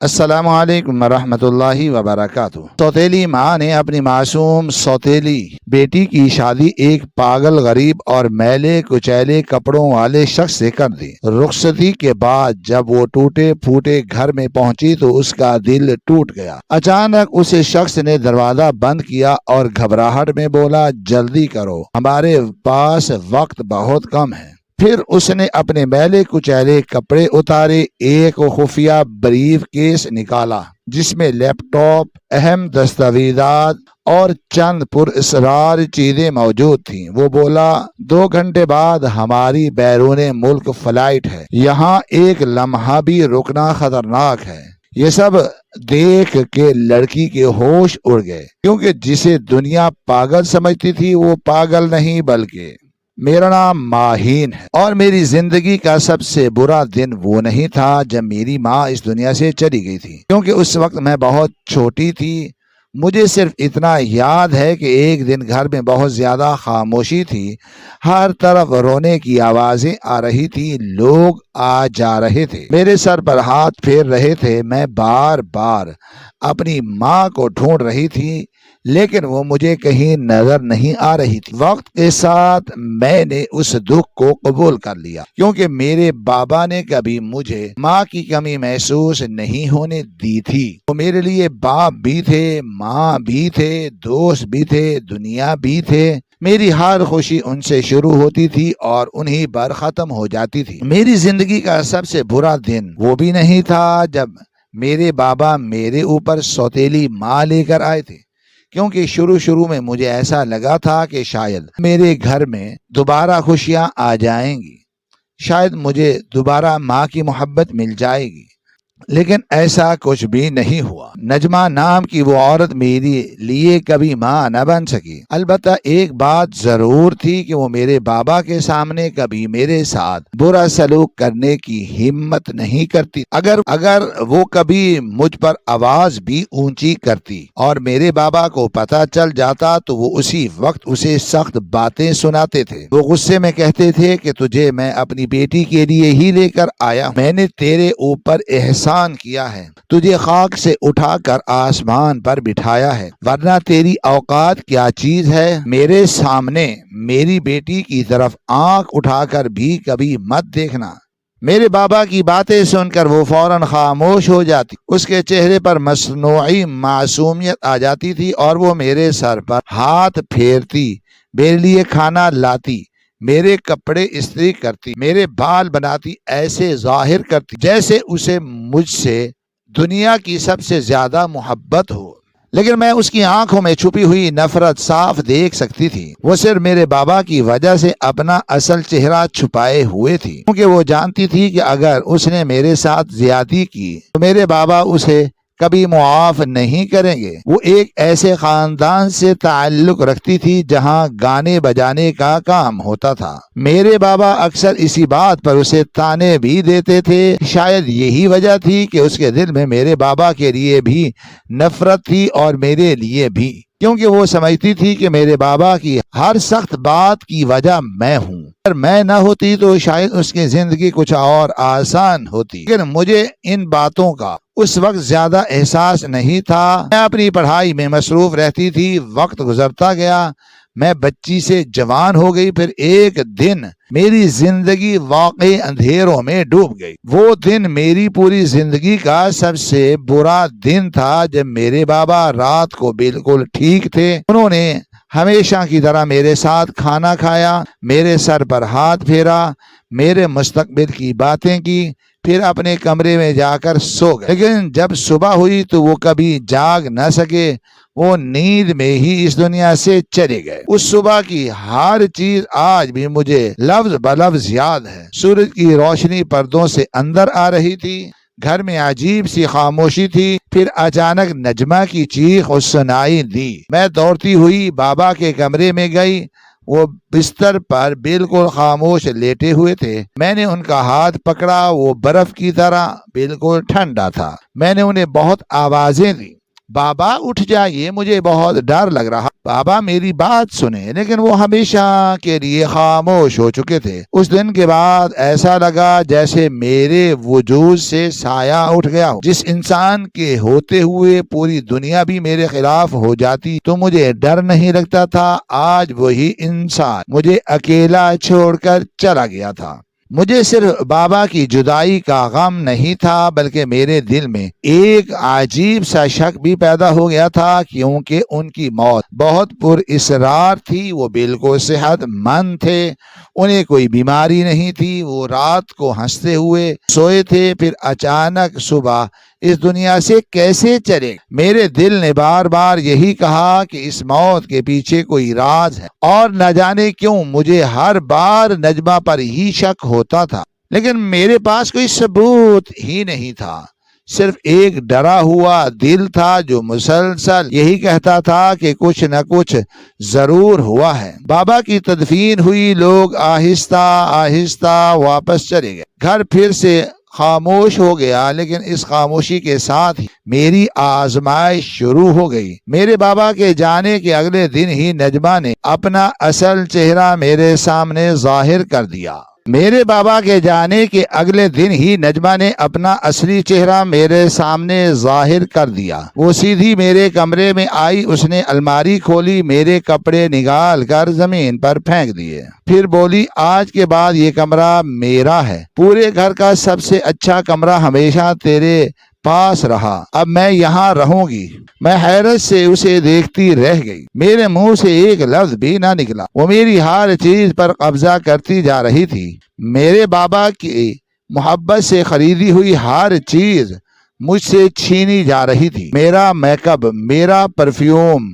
السلام علیکم ورحمۃ اللہ وبرکاتہ۔ سوتیلی ماں نے اپنی معصوم سوتیلی بیٹی کی شادی ایک پاگل غریب اور میلے کچیلے کپڑوں والے شخص سے کر دی۔ رخصتی کے بعد جب وہ ٹوٹے پھوٹے گھر میں پہنچی تو اس کا دل ٹوٹ گیا۔ اچانک اس شخص نے دروازہ بند کیا اور گھبراہٹ میں بولا، جلدی کرو، ہمارے پاس وقت بہت کم ہے۔ پھر اس نے اپنے میلے کچیلے کپڑے اتارے، ایک خفیہ بریف کیس نکالا جس میں لیپ ٹاپ، اہم دستاویزات اور چند پراسرار چیزیں موجود تھیں۔ وہ بولا، 2 گھنٹے بعد ہماری بیرون ملک فلائٹ ہے، یہاں ایک لمحہ بھی رکنا خطرناک ہے۔ یہ سب دیکھ کے لڑکی کے ہوش اڑ گئے، کیونکہ جسے دنیا پاگل سمجھتی تھی وہ پاگل نہیں بلکہ میرا نام ماہین ہے، اور میری زندگی کا سب سے برا دن وہ نہیں تھا جب میری ماں اس دنیا سے چلی گئی تھی، کیونکہ اس وقت میں بہت چھوٹی تھی۔ مجھے صرف اتنا یاد ہے کہ ایک دن گھر میں بہت زیادہ خاموشی تھی، ہر طرف رونے کی آوازیں آ رہی تھی، لوگ آ جا رہے تھے، میرے سر پر ہاتھ پھیر رہے تھے۔ میں بار بار اپنی ماں کو ڈھونڈ رہی تھی لیکن وہ مجھے کہیں نظر نہیں آ رہی تھی۔ وقت کے ساتھ میں نے اس دکھ کو قبول کر لیا، کیونکہ میرے بابا نے کبھی مجھے ماں کی کمی محسوس نہیں ہونے دی تھی۔ وہ میرے لیے باپ بھی تھے، ماں بھی تھے، دوست بھی تھے، دنیا بھی تھے۔ میری ہر خوشی ان سے شروع ہوتی تھی اور انہی پر ختم ہو جاتی تھی۔ میری زندگی کا سب سے برا دن وہ بھی نہیں تھا جب میرے بابا میرے اوپر سوتیلی ماں لے کر آئے تھے، کیونکہ شروع میں مجھے ایسا لگا تھا کہ شاید میرے گھر میں دوبارہ خوشیاں آ جائیں گی، شاید مجھے دوبارہ ماں کی محبت مل جائے گی، لیکن ایسا کچھ بھی نہیں ہوا۔ نجمہ نام کی وہ عورت میرے لیے کبھی ماں نہ بن سکی۔ البتہ ایک بات ضرور تھی کہ وہ میرے بابا کے سامنے کبھی میرے ساتھ برا سلوک کرنے کی ہمت نہیں کرتی۔ اگر وہ کبھی مجھ پر آواز بھی اونچی کرتی اور میرے بابا کو پتہ چل جاتا تو وہ اسی وقت اسے سخت باتیں سناتے تھے۔ وہ غصے میں کہتے تھے کہ تجھے میں اپنی بیٹی کے لیے ہی لے کر آیا، میں نے تیرے اوپر احسان کیا ہے، تجھے خاک سے اٹھا کر آسمان پر بٹھایا ہے، ورنہ تیری اوقات کیا چیز ہے؟ میرے سامنے میری بیٹی کی طرف آنکھ اٹھا کر بھی کبھی مت دیکھنا۔ میرے بابا کی باتیں سن کر وہ فوراً خاموش ہو جاتی، اس کے چہرے پر مصنوعی معصومیت آ جاتی تھی اور وہ میرے سر پر ہاتھ پھیرتی، میرے لیے کھانا لاتی، میرے کپڑے استری کرتی، میرے بال بناتی، ایسے ظاہر کرتی جیسے اسے مجھ سے دنیا کی سب سے زیادہ محبت ہو، لیکن میں اس کی آنکھوں میں چھپی ہوئی نفرت صاف دیکھ سکتی تھی۔ وہ صرف میرے بابا کی وجہ سے اپنا اصل چہرہ چھپائے ہوئے تھی، کیونکہ وہ جانتی تھی کہ اگر اس نے میرے ساتھ زیادتی کی تو میرے بابا اسے کبھی معاف نہیں کریں گے۔ وہ ایک ایسے خاندان سے تعلق رکھتی تھی جہاں گانے بجانے کا کام ہوتا تھا۔ میرے بابا اکثر اسی بات پر اسے تانے بھی دیتے تھے۔ شاید یہی وجہ تھی کہ اس کے دل میں میرے بابا کے لیے بھی نفرت تھی اور میرے لیے بھی، کیونکہ وہ سمجھتی تھی کہ میرے بابا کی ہر سخت بات کی وجہ میں ہوں۔ اگر میں نہ ہوتی تو شاید اس کی زندگی کچھ اور آسان ہوتی، لیکن مجھے ان باتوں کا اس وقت زیادہ احساس نہیں تھا۔ میں اپنی پڑھائی میں مصروف رہتی تھی، وقت گزرتا گیا، میں بچی سے جوان ہو گئی۔ پھر ایک دن میری زندگی واقعی اندھیروں میں ڈوب گئی۔ وہ دن میری پوری زندگی کا سب سے برا دن تھا جب میرے بابا رات کو بالکل ٹھیک تھے۔ انہوں نے ہمیشہ کی طرح میرے ساتھ کھانا کھایا، میرے سر پر ہاتھ پھیرا، میرے مستقبل کی باتیں کی، پھر اپنے کمرے میں جا کر سو گئے۔ لیکن جب صبح ہوئی تو وہ کبھی جاگ نہ سکے، وہ نیند میں ہی اس دنیا سے چلے گئے۔ اس صبح کی ہر چیز آج بھی مجھے لفظ بلفظ یاد ہے۔ سورج کی روشنی پردوں سے اندر آ رہی تھی، گھر میں عجیب سی خاموشی تھی، پھر اچانک نجمہ کی چیخ سنائی دی۔ میں دوڑتی ہوئی بابا کے کمرے میں گئی، وہ بستر پر بالکل خاموش لیٹے ہوئے تھے۔ میں نے ان کا ہاتھ پکڑا، وہ برف کی طرح بالکل ٹھنڈا تھا۔ میں نے انہیں بہت آوازیں دی، بابا اٹھ جائیے، مجھے بہت ڈر لگ رہا۔ بابا میری بات سنیں، لیکن وہ ہمیشہ کے لیے خاموش ہو چکے تھے۔ اس دن کے بعد ایسا لگا جیسے میرے وجود سے سایہ اٹھ گیا ہو۔ جس انسان کے ہوتے ہوئے پوری دنیا بھی میرے خلاف ہو جاتی تو مجھے ڈر نہیں لگتا تھا، آج وہی انسان مجھے اکیلا چھوڑ کر چلا گیا تھا۔ مجھے صرف بابا کی جدائی کا غم نہیں تھا، بلکہ میرے دل میں ایک عجیب سا شک بھی پیدا ہو گیا تھا، کیونکہ ان کی موت بہت پر اسرار تھی۔ وہ بالکل صحت مند تھے، انہیں کوئی بیماری نہیں تھی، وہ رات کو ہنستے ہوئے سوئے تھے، پھر اچانک صبح اس دنیا سے کیسے چلے؟ میرے دل نے بار بار یہی کہا کہ اس موت کے پیچھے کوئی راز ہے، اور نہ جانے کیوں مجھے ہر بار نجمہ پر ہی شک ہوتا تھا، لیکن میرے پاس کوئی ثبوت ہی نہیں تھا۔ صرف ایک ڈرا ہوا دل تھا جو مسلسل یہی کہتا تھا کہ کچھ نہ کچھ ضرور ہوا ہے۔ بابا کی تدفین ہوئی، لوگ آہستہ آہستہ واپس چلے گئے، گھر پھر سے خاموش ہو گیا، لیکن اس خاموشی کے ساتھ ہی میری آزمائش شروع ہو گئی۔ میرے بابا کے جانے کے اگلے دن ہی نجمہ نے اپنا اصل چہرہ میرے سامنے ظاہر کر دیا۔ میرے بابا کے جانے کے اگلے دن ہی نجمہ نے اپنا اصلی چہرہ میرے سامنے ظاہر کر دیا۔ وہ سیدھی میرے کمرے میں آئی، اس نے الماری کھولی، میرے کپڑے نکال کر زمین پر پھینک دیے، پھر بولی آج کے بعد یہ کمرہ میرا ہے، پورے گھر کا سب سے اچھا کمرہ ہمیشہ تیرے پاس رہا، اب میں یہاں رہوں گی۔ میں حیرت سے اسے دیکھتی رہ گئی، میرے منہ سے ایک لفظ بھی نہ نکلا۔ وہ میری ہر چیز پر قبضہ کرتی جا رہی تھی، میرے بابا کی محبت سے خریدی ہوئی ہر چیز مجھ سے چھینی جا رہی تھی۔ میرا میک اپ، میرا پرفیوم،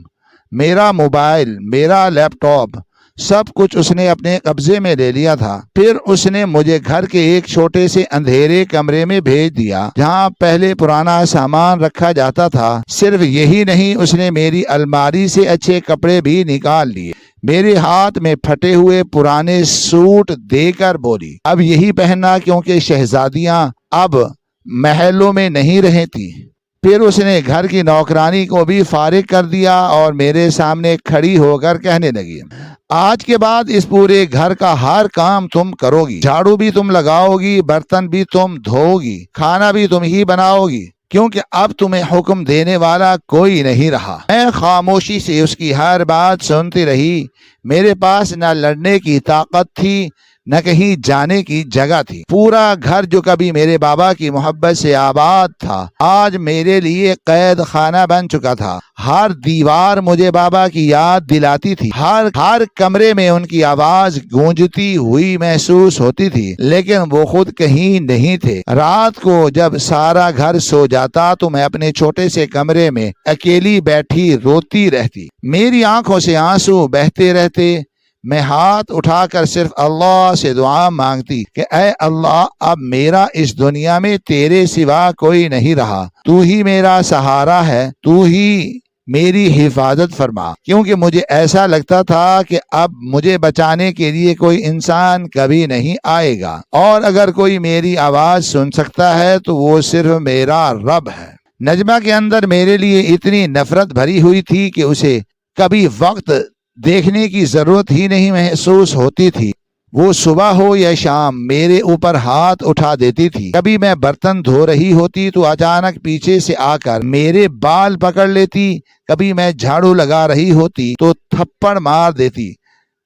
میرا موبائل، میرا لیپ ٹاپ، سب کچھ اس نے اپنے قبضے میں لے لیا تھا۔ پھر اس نے مجھے گھر کے ایک چھوٹے سے اندھیرے کمرے میں بھیج دیا جہاں پہلے پرانا سامان رکھا جاتا تھا۔ صرف یہی نہیں، اس نے میری الماری سے اچھے کپڑے بھی نکال لیے، میرے ہاتھ میں پھٹے ہوئے پرانے سوٹ دے کر بولی اب یہی پہننا، کیونکہ شہزادیاں اب محلوں میں نہیں رہتی۔ پھر اس نے گھر کی نوکرانی کو بھی فارغ کر دیا اور میرے سامنے کھڑی ہو کر کہنے لگی آج کے بعد اس پورے گھر کا ہر کام تم کرو گی، جھاڑو بھی تم لگاؤ گی، برتن بھی تم دھو گی، کھانا بھی تم ہی بناؤ گی، کیونکہ اب تمہیں حکم دینے والا کوئی نہیں رہا۔ میں خاموشی سے اس کی ہر بات سنتی رہی۔ میرے پاس نہ لڑنے کی طاقت تھی، نہ کہیں جانے کی جگہ تھی۔ پورا گھر جو کبھی میرے بابا کی محبت سے آباد تھا، آج میرے لیے قید خانہ بن چکا تھا۔ ہر دیوار مجھے بابا کی یاد دلاتی تھی، ہر کمرے میں ان کی آواز گونجتی ہوئی محسوس ہوتی تھی، لیکن وہ خود کہیں نہیں تھے۔ رات کو جب سارا گھر سو جاتا تو میں اپنے چھوٹے سے کمرے میں اکیلی بیٹھی روتی رہتی، میری آنکھوں سے آنسو بہتے رہتے۔ میں ہاتھ اٹھا کر صرف اللہ سے دعا مانگتی کہ اے اللہ، اب میرا اس دنیا میں تیرے سوا کوئی نہیں رہا، تو ہی میرا سہارا ہے، تو ہی میری حفاظت فرما، کیونکہ مجھے ایسا لگتا تھا کہ اب مجھے بچانے کے لیے کوئی انسان کبھی نہیں آئے گا، اور اگر کوئی میری آواز سن سکتا ہے تو وہ صرف میرا رب ہے۔ نجمہ کے اندر میرے لیے اتنی نفرت بھری ہوئی تھی کہ اسے کبھی وقت دیکھنے کی ضرورت ہی نہیں محسوس ہوتی تھی۔ وہ صبح ہو یا شام میرے اوپر ہاتھ اٹھا دیتی تھی، کبھی میں برتن دھو رہی ہوتی تو اچانک پیچھے سے آ کر میرے بال پکڑ لیتی، کبھی میں جھاڑو لگا رہی ہوتی تو تھپڑ مار دیتی،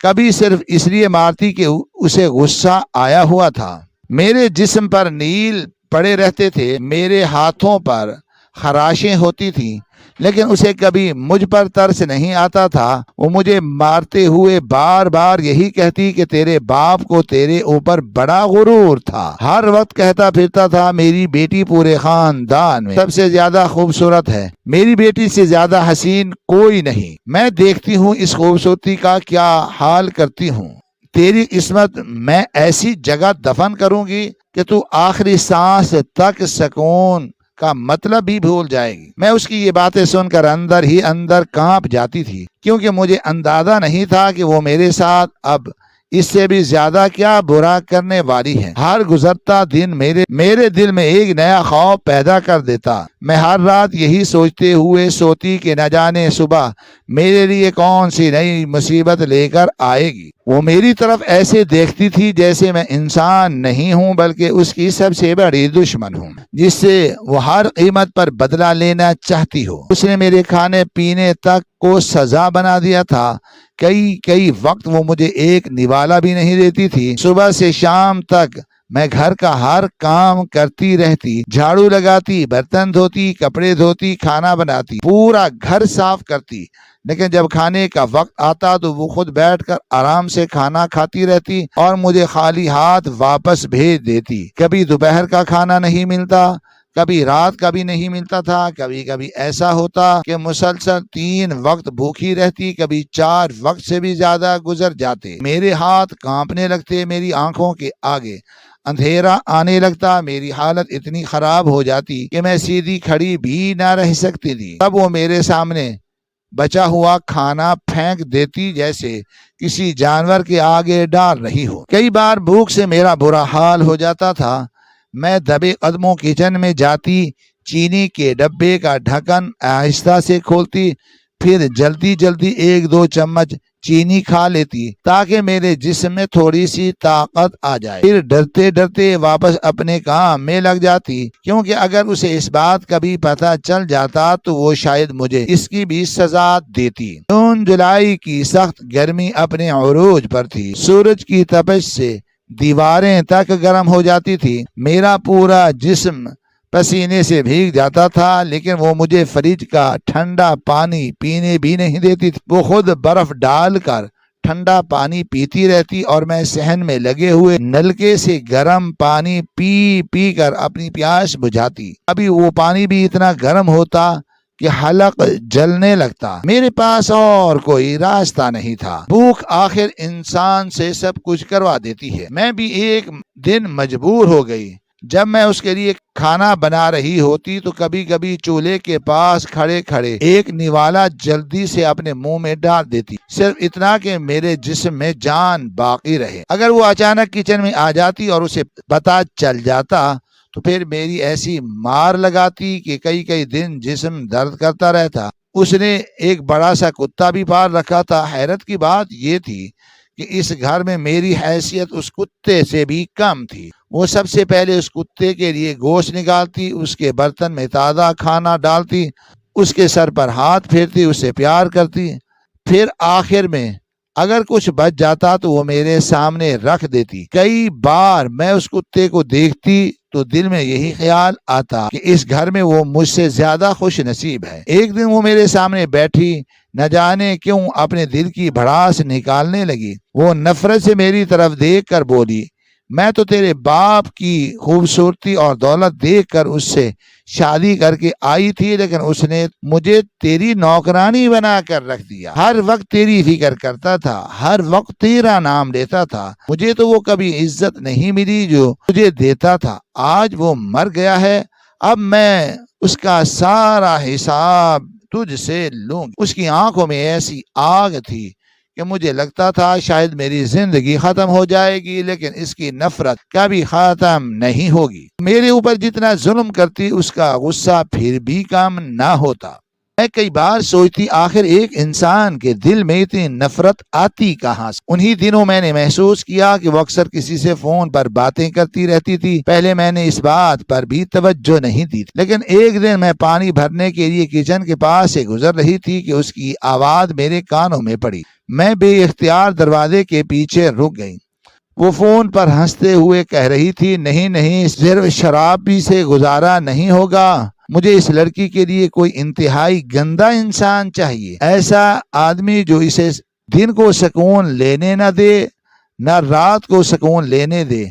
کبھی صرف اس لیے مارتی کہ اسے غصہ آیا ہوا تھا۔ میرے جسم پر نیل پڑے رہتے تھے، میرے ہاتھوں پر خراشیں ہوتی تھیں، لیکن اسے کبھی مجھ پر ترس نہیں آتا تھا۔ وہ مجھے مارتے ہوئے بار بار یہی کہتی کہ تیرے باپ کو تیرے اوپر بڑا غرور تھا، ہر وقت کہتا پھرتا تھا میری بیٹی پورے خاندان میں سب سے زیادہ خوبصورت ہے، میری بیٹی سے زیادہ حسین کوئی نہیں، میں دیکھتی ہوں اس خوبصورتی کا کیا حال کرتی ہوں، تیری قسمت میں ایسی جگہ دفن کروں گی کہ تو آخری سانس تک سکون کا مطلب بھی بھول جائے گی۔ میں اس کی یہ باتیں سن کر اندر ہی اندر کانپ جاتی تھی، کیونکہ مجھے اندازہ نہیں تھا کہ وہ میرے ساتھ اب اس سے بھی زیادہ کیا برا کرنے والی ہے۔ ہر گزرتا دن میرے دل میں ایک نیا خوف پیدا کر دیتا۔ میں ہر رات یہی سوچتے ہوئے سوتی کہ نہ جانے صبح میرے لیے کون سی نئی مصیبت لے کر آئے گی۔ وہ میری طرف ایسے دیکھتی تھی جیسے میں انسان نہیں ہوں بلکہ اس کی سب سے بڑی دشمن ہوں، جس سے وہ ہر قیمت پر بدلہ لینا چاہتی ہو۔ اس نے میرے کھانے پینے تک کو سزا بنا دیا تھا۔ کئی وقت وہ مجھے ایک نوالا بھی نہیں دیتی تھی۔ صبح سے شام تک میں گھر کا ہر کام کرتی رہتی، جھاڑو لگاتی، برتن دھوتی، کپڑے دھوتی، کھانا بناتی، پورا گھر صاف کرتی، لیکن جب کھانے کا وقت آتا تو وہ خود بیٹھ کر آرام سے کھانا کھاتی رہتی اور مجھے خالی ہاتھ واپس بھیج دیتی۔ کبھی دوپہر کا کھانا نہیں ملتا، کبھی رات کا بھی نہیں ملتا تھا، کبھی ایسا ہوتا کہ مسلسل 3 وقت بھوکی رہتی، کبھی 4 وقت سے بھی زیادہ گزر جاتے۔ میرے ہاتھ کانپنے لگتے، میری آنکھوں کے آگے اندھیرا آنے لگتا، میری حالت اتنی خراب ہو جاتی کہ میں سیدھی کھڑی بھی نہ رہ سکتی تھی۔ تب وہ میرے سامنے بچا ہوا کھانا پھینک دیتی جیسے کسی جانور کے آگے ڈال رہی ہو۔ کئی بار بھوک سے میرا برا حال ہو جاتا تھا۔ میں دبے قدموں کچن میں جاتی، چینی کے ڈبے کا ڈھکن آہستہ سے کھولتی، پھر جلدی 1-2 چمچ چینی کھا لیتی تاکہ میرے جسم میں تھوڑی سی طاقت آ جائے۔ پھر ڈرتے واپس اپنے کام میں لگ جاتی، کیونکہ اگر اسے اس بات کا بھی پتہ چل جاتا تو وہ شاید مجھے اس کی بھی سزا دیتی۔ جون جولائی کی سخت گرمی اپنے عروج پر تھی۔ سورج کی تپش سے دیواریں تک گرم ہو جاتی تھی۔ میرا پورا جسم پسینے سے بھیگ جاتا تھا، لیکن وہ مجھے فریج کا ٹھنڈا پانی پینے بھی نہیں دیتی تھی۔ وہ خود برف ڈال کر ٹھنڈا پانی پیتی رہتی اور میں صحن میں لگے ہوئے نلکے سے گرم پانی پی کر اپنی پیاس بجھاتی۔ ابھی وہ پانی بھی اتنا گرم ہوتا کہ حلق جلنے لگتا۔ میرے پاس اور کوئی راستہ نہیں تھا۔ بھوک آخر انسان سے سب کچھ کروا دیتی ہے۔ میں بھی ایک دن مجبور ہو گئی۔ جب میں اس کے لیے کھانا بنا رہی ہوتی تو کبھی چولہے کے پاس کھڑے ایک نوالا جلدی سے اپنے منہ میں ڈال دیتی، صرف اتنا کہ میرے جسم میں جان باقی رہے۔ اگر وہ اچانک کچن میں آ جاتی اور اسے پتہ چل جاتا تو پھر میری ایسی مار لگاتی کہ کئی دن جسم درد کرتا رہتا۔ اس نے ایک بڑا سا کتا بھی پال رکھا تھا۔ حیرت کی بات یہ تھی کہ اس گھر میں میری حیثیت اس کتے سے بھی کم تھی۔ وہ سب سے پہلے اس کتے کے لیے گوشت نکالتی، اس کے برتن میں تازہ کھانا ڈالتی، اس کے سر پر ہاتھ پھیرتی، اسے پیار کرتی، پھر آخر میں اگر کچھ بچ جاتا تو وہ میرے سامنے رکھ دیتی۔ کئی بار میں اس کتے کو دیکھتی تو دل میں یہی خیال آتا کہ اس گھر میں وہ مجھ سے زیادہ خوش نصیب ہے۔ ایک دن وہ میرے سامنے بیٹھی، نہ جانے کیوں اپنے دل کی بھڑاس نکالنے لگی۔ وہ نفرت سے میری طرف دیکھ کر بولی، میں تو تیرے باپ کی خوبصورتی اور دولت دیکھ کر اس سے شادی کر کے آئی تھی، لیکن اس نے مجھے تیری نوکرانی بنا کر رکھ دیا۔ ہر وقت تیری فکر کرتا تھا، ہر وقت تیرا نام لیتا تھا۔ مجھے تو وہ کبھی عزت نہیں ملی جو تجھے دیتا تھا۔ آج وہ مر گیا ہے، اب میں اس کا سارا حساب تجھ سے لوں گی۔ اس کی آنکھوں میں ایسی آگ تھی کہ مجھے لگتا تھا شاید میری زندگی ختم ہو جائے گی، لیکن اس کی نفرت کبھی ختم نہیں ہوگی۔ میرے اوپر جتنا ظلم کرتی اس کا غصہ پھر بھی کم نہ ہوتا۔ میں کئی بار سوچتی آخر ایک انسان کے دل میں اتنی نفرت آتی کہاں سے۔ انہی دنوں میں نے محسوس کیا کہ وہ اکثر کسی سے فون پر باتیں کرتی رہتی تھی۔ پہلے میں نے اس بات پر بھی توجہ نہیں دی، لیکن ایک دن میں پانی بھرنے کے لیے کچن کے پاس سے گزر رہی تھی کہ اس کی آواز میرے کانوں میں پڑی۔ میں بے اختیار دروازے کے پیچھے رک گئی۔ وہ فون پر ہنستے ہوئے کہہ رہی تھی، نہیں صرف شراب پی سے گزارا نہیں ہوگا، مجھے اس لڑکی کے لیے کوئی انتہائی گندا انسان چاہیے، ایسا آدمی جو اسے دن کو سکون لینے نہ دے نہ رات کو سکون لینے دے۔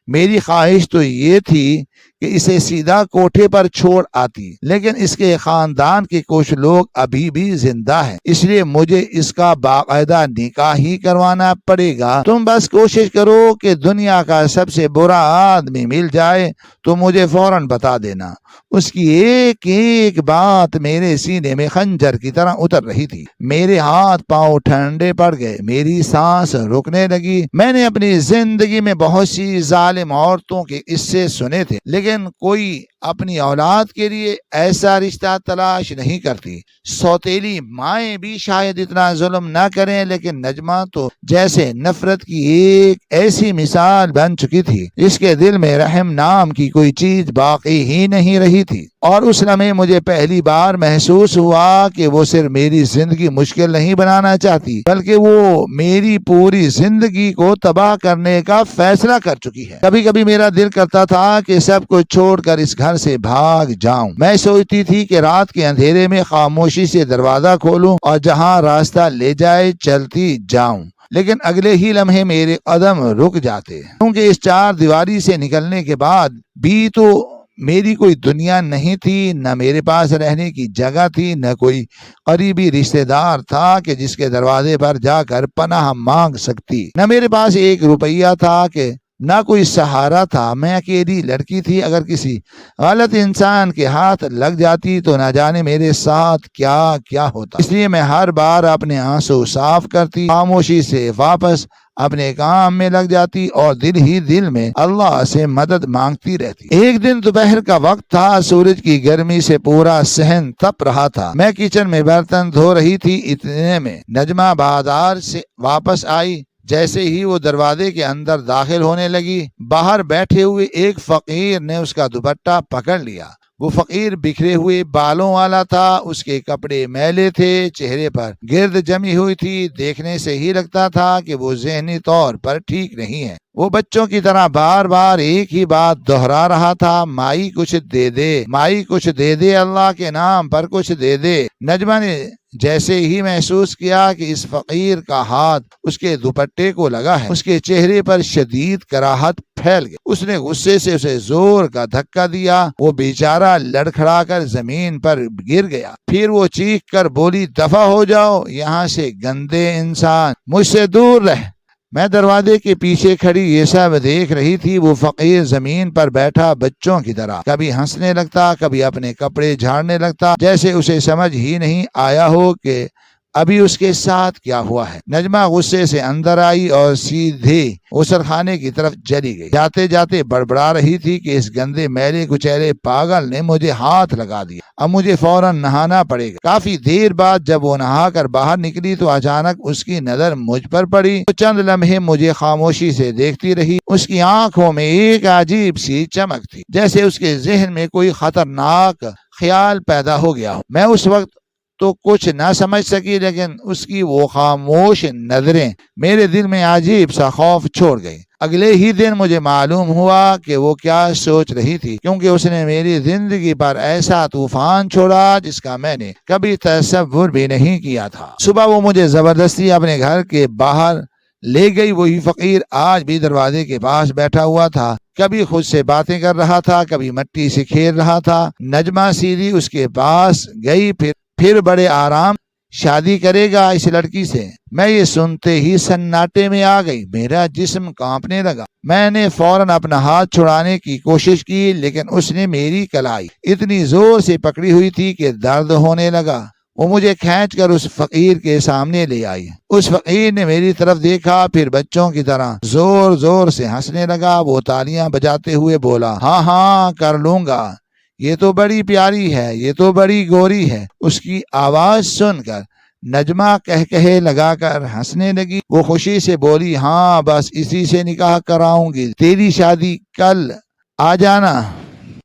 میری خواہش تو یہ تھی کہ اسے سیدھا کوٹھے پر چھوڑ آتی، لیکن اس کے خاندان کے کچھ لوگ ابھی بھی زندہ ہیں، اس لیے مجھے اس کا باقاعدہ نکاح ہی کروانا پڑے گا۔ تم بس کوشش کرو کہ دنیا کا سب سے برا آدمی مل جائے تو مجھے فوراً بتا دینا۔ اس کی ایک ایک بات میرے سینے میں خنجر کی طرح اتر رہی تھی۔ میرے ہاتھ پاؤں ٹھنڈے پڑ گئے، میری سانس رکنے لگی۔ میں نے اپنی زندگی میں بہت سی ظالم عورتوں کے قصے سنے تھے، لیکن کوئی اپنی اولاد کے لیے ایسا رشتہ تلاش نہیں کرتی۔ سوتیلی مائیں بھی شاید اتنا ظلم نہ کریں، لیکن نجمہ تو جیسے نفرت کی ایک ایسی مثال بن چکی تھی، اس کے دل میں رحم نام کی کوئی چیز باقی ہی نہیں رہی تھی۔ اور اس لمحے مجھے پہلی بار محسوس ہوا کہ وہ صرف میری زندگی مشکل نہیں بنانا چاہتی، بلکہ وہ میری پوری زندگی کو تباہ کرنے کا فیصلہ کر چکی ہے۔ کبھی کبھی میرا دل کرتا تھا کہ سب کچھ چھوڑ کر اس گھر سے بھاگ جاؤں۔ میں سوچتی تھی کہ رات کے اندھیرے میں خاموشی سے دروازہ کھولوں اور جہاں راستہ لے جائے چلتی جاؤں، لیکن اگلے ہی لمحے میرے قدم رک جاتے، کیونکہ اس چار دیواری سے نکلنے کے بعد بھی تو میری کوئی دنیا نہیں تھی، نہ میرے پاس رہنے کی جگہ تھی، نہ کوئی قریبی رشتہ دار تھا کہ جس کے دروازے پر جا کر پناہ مانگ سکتی، نہ میرے پاس ایک روپیہ تھا کہ نہ کوئی سہارا تھا۔ میں اکیلی لڑکی تھی، اگر کسی غلط انسان کے ہاتھ لگ جاتی تو نہ جانے میرے ساتھ کیا کیا ہوتا۔ اس لیے میں ہر بار اپنے آنسو صاف کرتی، خاموشی سے واپس اپنے کام میں لگ جاتی اور دل ہی دل میں اللہ سے مدد مانگتی رہتی۔ ایک دن دوپہر کا وقت تھا، سورج کی گرمی سے پورا صحن تپ رہا تھا۔ میں کچن میں برتن دھو رہی تھی، اتنے میں نجمہ بازار سے واپس آئی۔ جیسے ہی وہ دروازے کے اندر داخل ہونے لگی، باہر بیٹھے ہوئے ایک فقیر نے اس کا دوپٹہ پکڑ لیا۔ وہ فقیر بکھرے ہوئے بالوں والا تھا، اس کے کپڑے میلے تھے، چہرے پر گرد جمی ہوئی تھی، دیکھنے سے ہی لگتا تھا کہ وہ ذہنی طور پر ٹھیک نہیں ہے۔ وہ بچوں کی طرح بار بار ایک ہی بات دہرا رہا تھا، مائی کچھ دے دے، مائی کچھ دے دے، اللہ کے نام پر کچھ دے دے۔ نجمہ نے جیسے ہی محسوس کیا کہ اس فقیر کا ہاتھ اس کے دوپٹے کو لگا ہے، اس کے چہرے پر شدید کراہت پھیل گئی۔ اس نے غصے سے اسے زور کا دھکا دیا، وہ بیچارہ لڑکھڑا کر زمین پر گر گیا۔ پھر وہ چیخ کر بولی، دفع ہو جاؤ یہاں سے گندے انسان، مجھ سے دور رہ۔ میں دروازے کے پیچھے کھڑی یہ سب دیکھ رہی تھی۔ وہ فقیر زمین پر بیٹھا بچوں کی طرح کبھی ہنسنے لگتا، کبھی اپنے کپڑے جھاڑنے لگتا، جیسے اسے سمجھ ہی نہیں آیا ہو کہ ابھی اس کے ساتھ کیا ہوا ہے۔ نجمہ غصے سے اندر آئی اور سیدھے غسل خانے کی طرف چلی گئی۔ جاتے جاتے بڑبڑا رہی تھی کہ اس گندے میلے کچیلے پاگل نے مجھے ہاتھ لگا دیا، اب مجھے فوراً نہانا پڑے گا۔ کافی دیر بعد جب وہ نہا کر باہر نکلی تو اچانک اس کی نظر مجھ پر پڑی۔ وہ چند لمحے مجھے خاموشی سے دیکھتی رہی۔ اس کی آنکھوں میں ایک عجیب سی چمک تھی، جیسے اس کے ذہن میں کوئی خطرناک خیال پیدا ہو گیا ہو۔ میں اس وقت تو کچھ نہ سمجھ سکی، لیکن اس کی وہ خاموش نظریں میرے دل میں عجیب سا خوف چھوڑ گئی۔ اگلے ہی دن مجھے معلوم ہوا کہ وہ کیا سوچ رہی تھی، کیونکہ اس نے میری زندگی پر ایسا طوفان چھوڑا جس کا میں نے کبھی تصور بھی نہیں کیا تھا۔ صبح وہ مجھے زبردستی اپنے گھر کے باہر لے گئی۔ وہی فقیر آج بھی دروازے کے پاس بیٹھا ہوا تھا، کبھی خود سے باتیں کر رہا تھا، کبھی مٹی سے کھیل رہا تھا۔ نجمہ سیدھی اس کے پاس گئی، پھر بڑے آرام شادی کرے گا اس لڑکی سے۔ میں یہ سنتے ہی سناٹے میں آ گئی، میرا جسم کانپنے لگا۔ میں نے فوراً اپنا ہاتھ چھڑانے کی کوشش کی، لیکن اس نے میری کلائی اتنی زور سے پکڑی ہوئی تھی کہ درد ہونے لگا۔ وہ مجھے کھینچ کر اس فقیر کے سامنے لے آئی۔ اس فقیر نے میری طرف دیکھا، پھر بچوں کی طرح زور زور سے ہنسنے لگا۔ وہ تالیاں بجاتے ہوئے بولا، ہاں ہاں کر لوں گا، یہ تو بڑی پیاری ہے، یہ تو بڑی گوری ہے۔ اس کی آواز سن کر نجمہ کہے لگا کر ہنسنے لگی۔ وہ خوشی سے بولی، ہاں بس اسی سے نکاح کراؤں گی، تیری شادی کل آ جانا،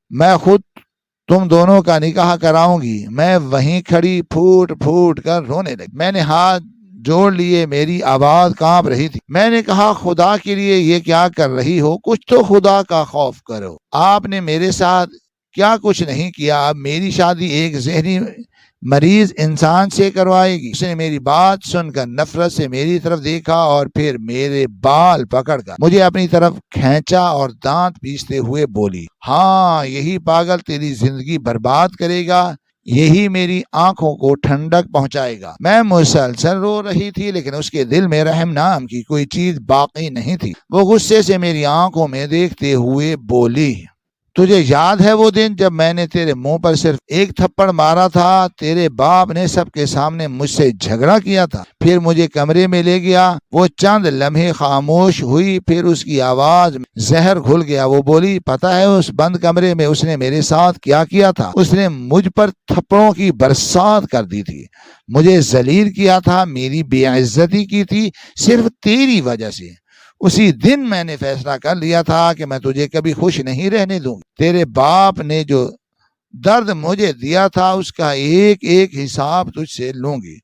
میں خود تم دونوں کا نکاح کراؤں گی۔ میں وہیں کھڑی پھوٹ پھوٹ کر رونے لگی۔ میں نے ہاتھ جوڑ لیے، میری آواز کانپ رہی تھی۔ میں نے کہا، خدا کے لیے یہ کیا کر رہی ہو؟ کچھ تو خدا کا خوف کرو۔ آپ نے میرے ساتھ کیا کچھ نہیں کیا، اب میری شادی ایک ذہنی مریض انسان سے کروائے گی۔ اس نے میری بات سن کر نفرت سے میری طرف دیکھا اور پھر میرے بال پکڑ کر مجھے اپنی طرف کھینچا اور دانت پیستے ہوئے بولی، ہاں یہی پاگل تیری زندگی برباد کرے گا، یہی میری آنکھوں کو ٹھنڈک پہنچائے گا۔ میں مسلسل رو رہی تھی لیکن اس کے دل میں رحم نام کی کوئی چیز باقی نہیں تھی۔ وہ غصے سے میری آنکھوں میں دیکھتے ہوئے بولی، تجھے یاد ہے وہ دن جب میں نے تیرے منہ پر صرف ایک تھپڑ مارا تھا؟ تیرے باپ نے سب کے سامنے مجھ سے جھگڑا کیا تھا، پھر مجھے کمرے میں لے گیا۔ وہ چند لمحے خاموش ہوئی، پھر اس کی آواز میں زہر گھل گیا۔ وہ بولی، پتہ ہے اس بند کمرے میں اس نے میرے ساتھ کیا کیا تھا؟ اس نے مجھ پر تھپڑوں کی برسات کر دی تھی، مجھے ذلیل کیا تھا، میری بے عزتی کی تھی، صرف تیری وجہ سے۔ اسی دن میں نے فیصلہ کر لیا تھا کہ میں تجھے کبھی خوش نہیں رہنے دوں گی۔ تیرے باپ نے جو درد مجھے دیا تھا اس کا ایک ایک حساب تجھ سے لوں گی،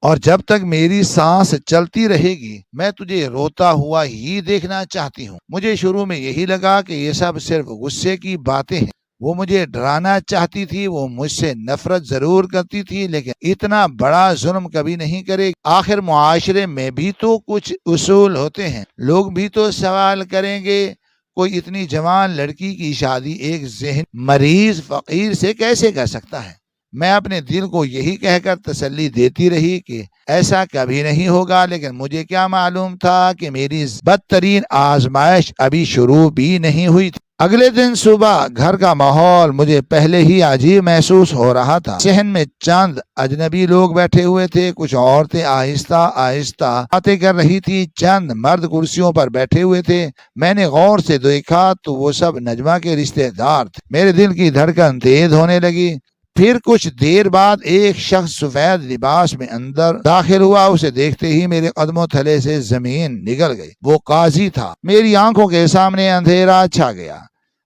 اور جب تک میری سانس چلتی رہے گی میں تجھے روتا ہوا ہی دیکھنا چاہتی ہوں۔ مجھے شروع میں یہی لگا کہ یہ سب صرف غصے کی باتیں ہیں، وہ مجھے ڈرانا چاہتی تھی، وہ مجھ سے نفرت ضرور کرتی تھی لیکن اتنا بڑا ظلم کبھی نہیں کرے۔ آخر معاشرے میں بھی تو کچھ اصول ہوتے ہیں، لوگ بھی تو سوال کریں گے، کوئی اتنی جوان لڑکی کی شادی ایک ذہن مریض فقیر سے کیسے کر سکتا ہے؟ میں اپنے دل کو یہی کہہ کر تسلی دیتی رہی کہ ایسا کبھی نہیں ہوگا، لیکن مجھے کیا معلوم تھا کہ میری بدترین آزمائش ابھی شروع بھی نہیں ہوئی تھی۔ اگلے دن صبح گھر کا ماحول مجھے پہلے ہی عجیب محسوس ہو رہا تھا۔ صحن میں چند اجنبی لوگ بیٹھے ہوئے تھے، کچھ عورتیں آہستہ آہستہ باتیں کر رہی تھی، چند مرد کرسیوں پر بیٹھے ہوئے تھے۔ میں نے غور سے دیکھا تو وہ سب نجمہ کے رشتہ دار تھے۔ میرے دل کی دھڑکن تیز ہونے لگی۔ پھر کچھ دیر بعد ایک شخص سفید لباس میں اندر داخل ہوا، اسے دیکھتے ہی میرے قدموں تلے سے زمین نگل گئی۔ وہ قاضی تھا۔ میری آنکھوں کے سامنے اندھیرا چھا گیا۔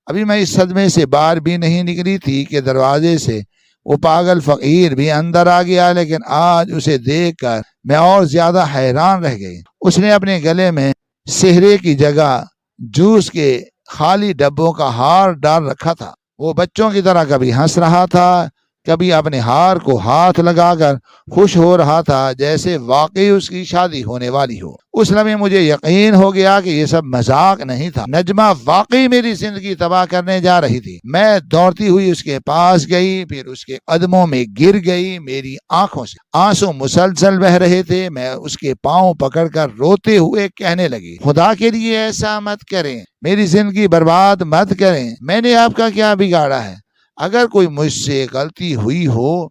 ابھی میں اس صدمے سے باہر بھی نہیں نکلی تھی کہ دروازے سے وہ پاگل فقیر بھی اندر آ گیا، لیکن آج اسے دیکھ کر میں اور زیادہ حیران رہ گئی۔ اس نے اپنے گلے میں سہرے کی جگہ جوس کے خالی ڈبوں کا ہار ڈال رکھا تھا۔ وہ بچوں کی طرح کبھی ہنس رہا تھا، کبھی اپنے ہار کو ہاتھ لگا کر خوش ہو رہا تھا، جیسے واقعی اس کی شادی ہونے والی ہو۔ اس لمحے مجھے یقین ہو گیا کہ یہ سب مذاق نہیں تھا، نجمہ واقعی میری زندگی تباہ کرنے جا رہی تھی۔ میں دوڑتی ہوئی اس کے پاس گئی، پھر اس کے قدموں میں گر گئی۔ میری آنکھوں سے آنسو مسلسل بہ رہے تھے۔ میں اس کے پاؤں پکڑ کر روتے ہوئے کہنے لگی، خدا کے لیے ایسا مت کریں، میری زندگی برباد مت کریں، میں نے آپ کا کیا بگاڑا ہے؟ اگر کوئی مجھ سے غلطی ہوئی ہو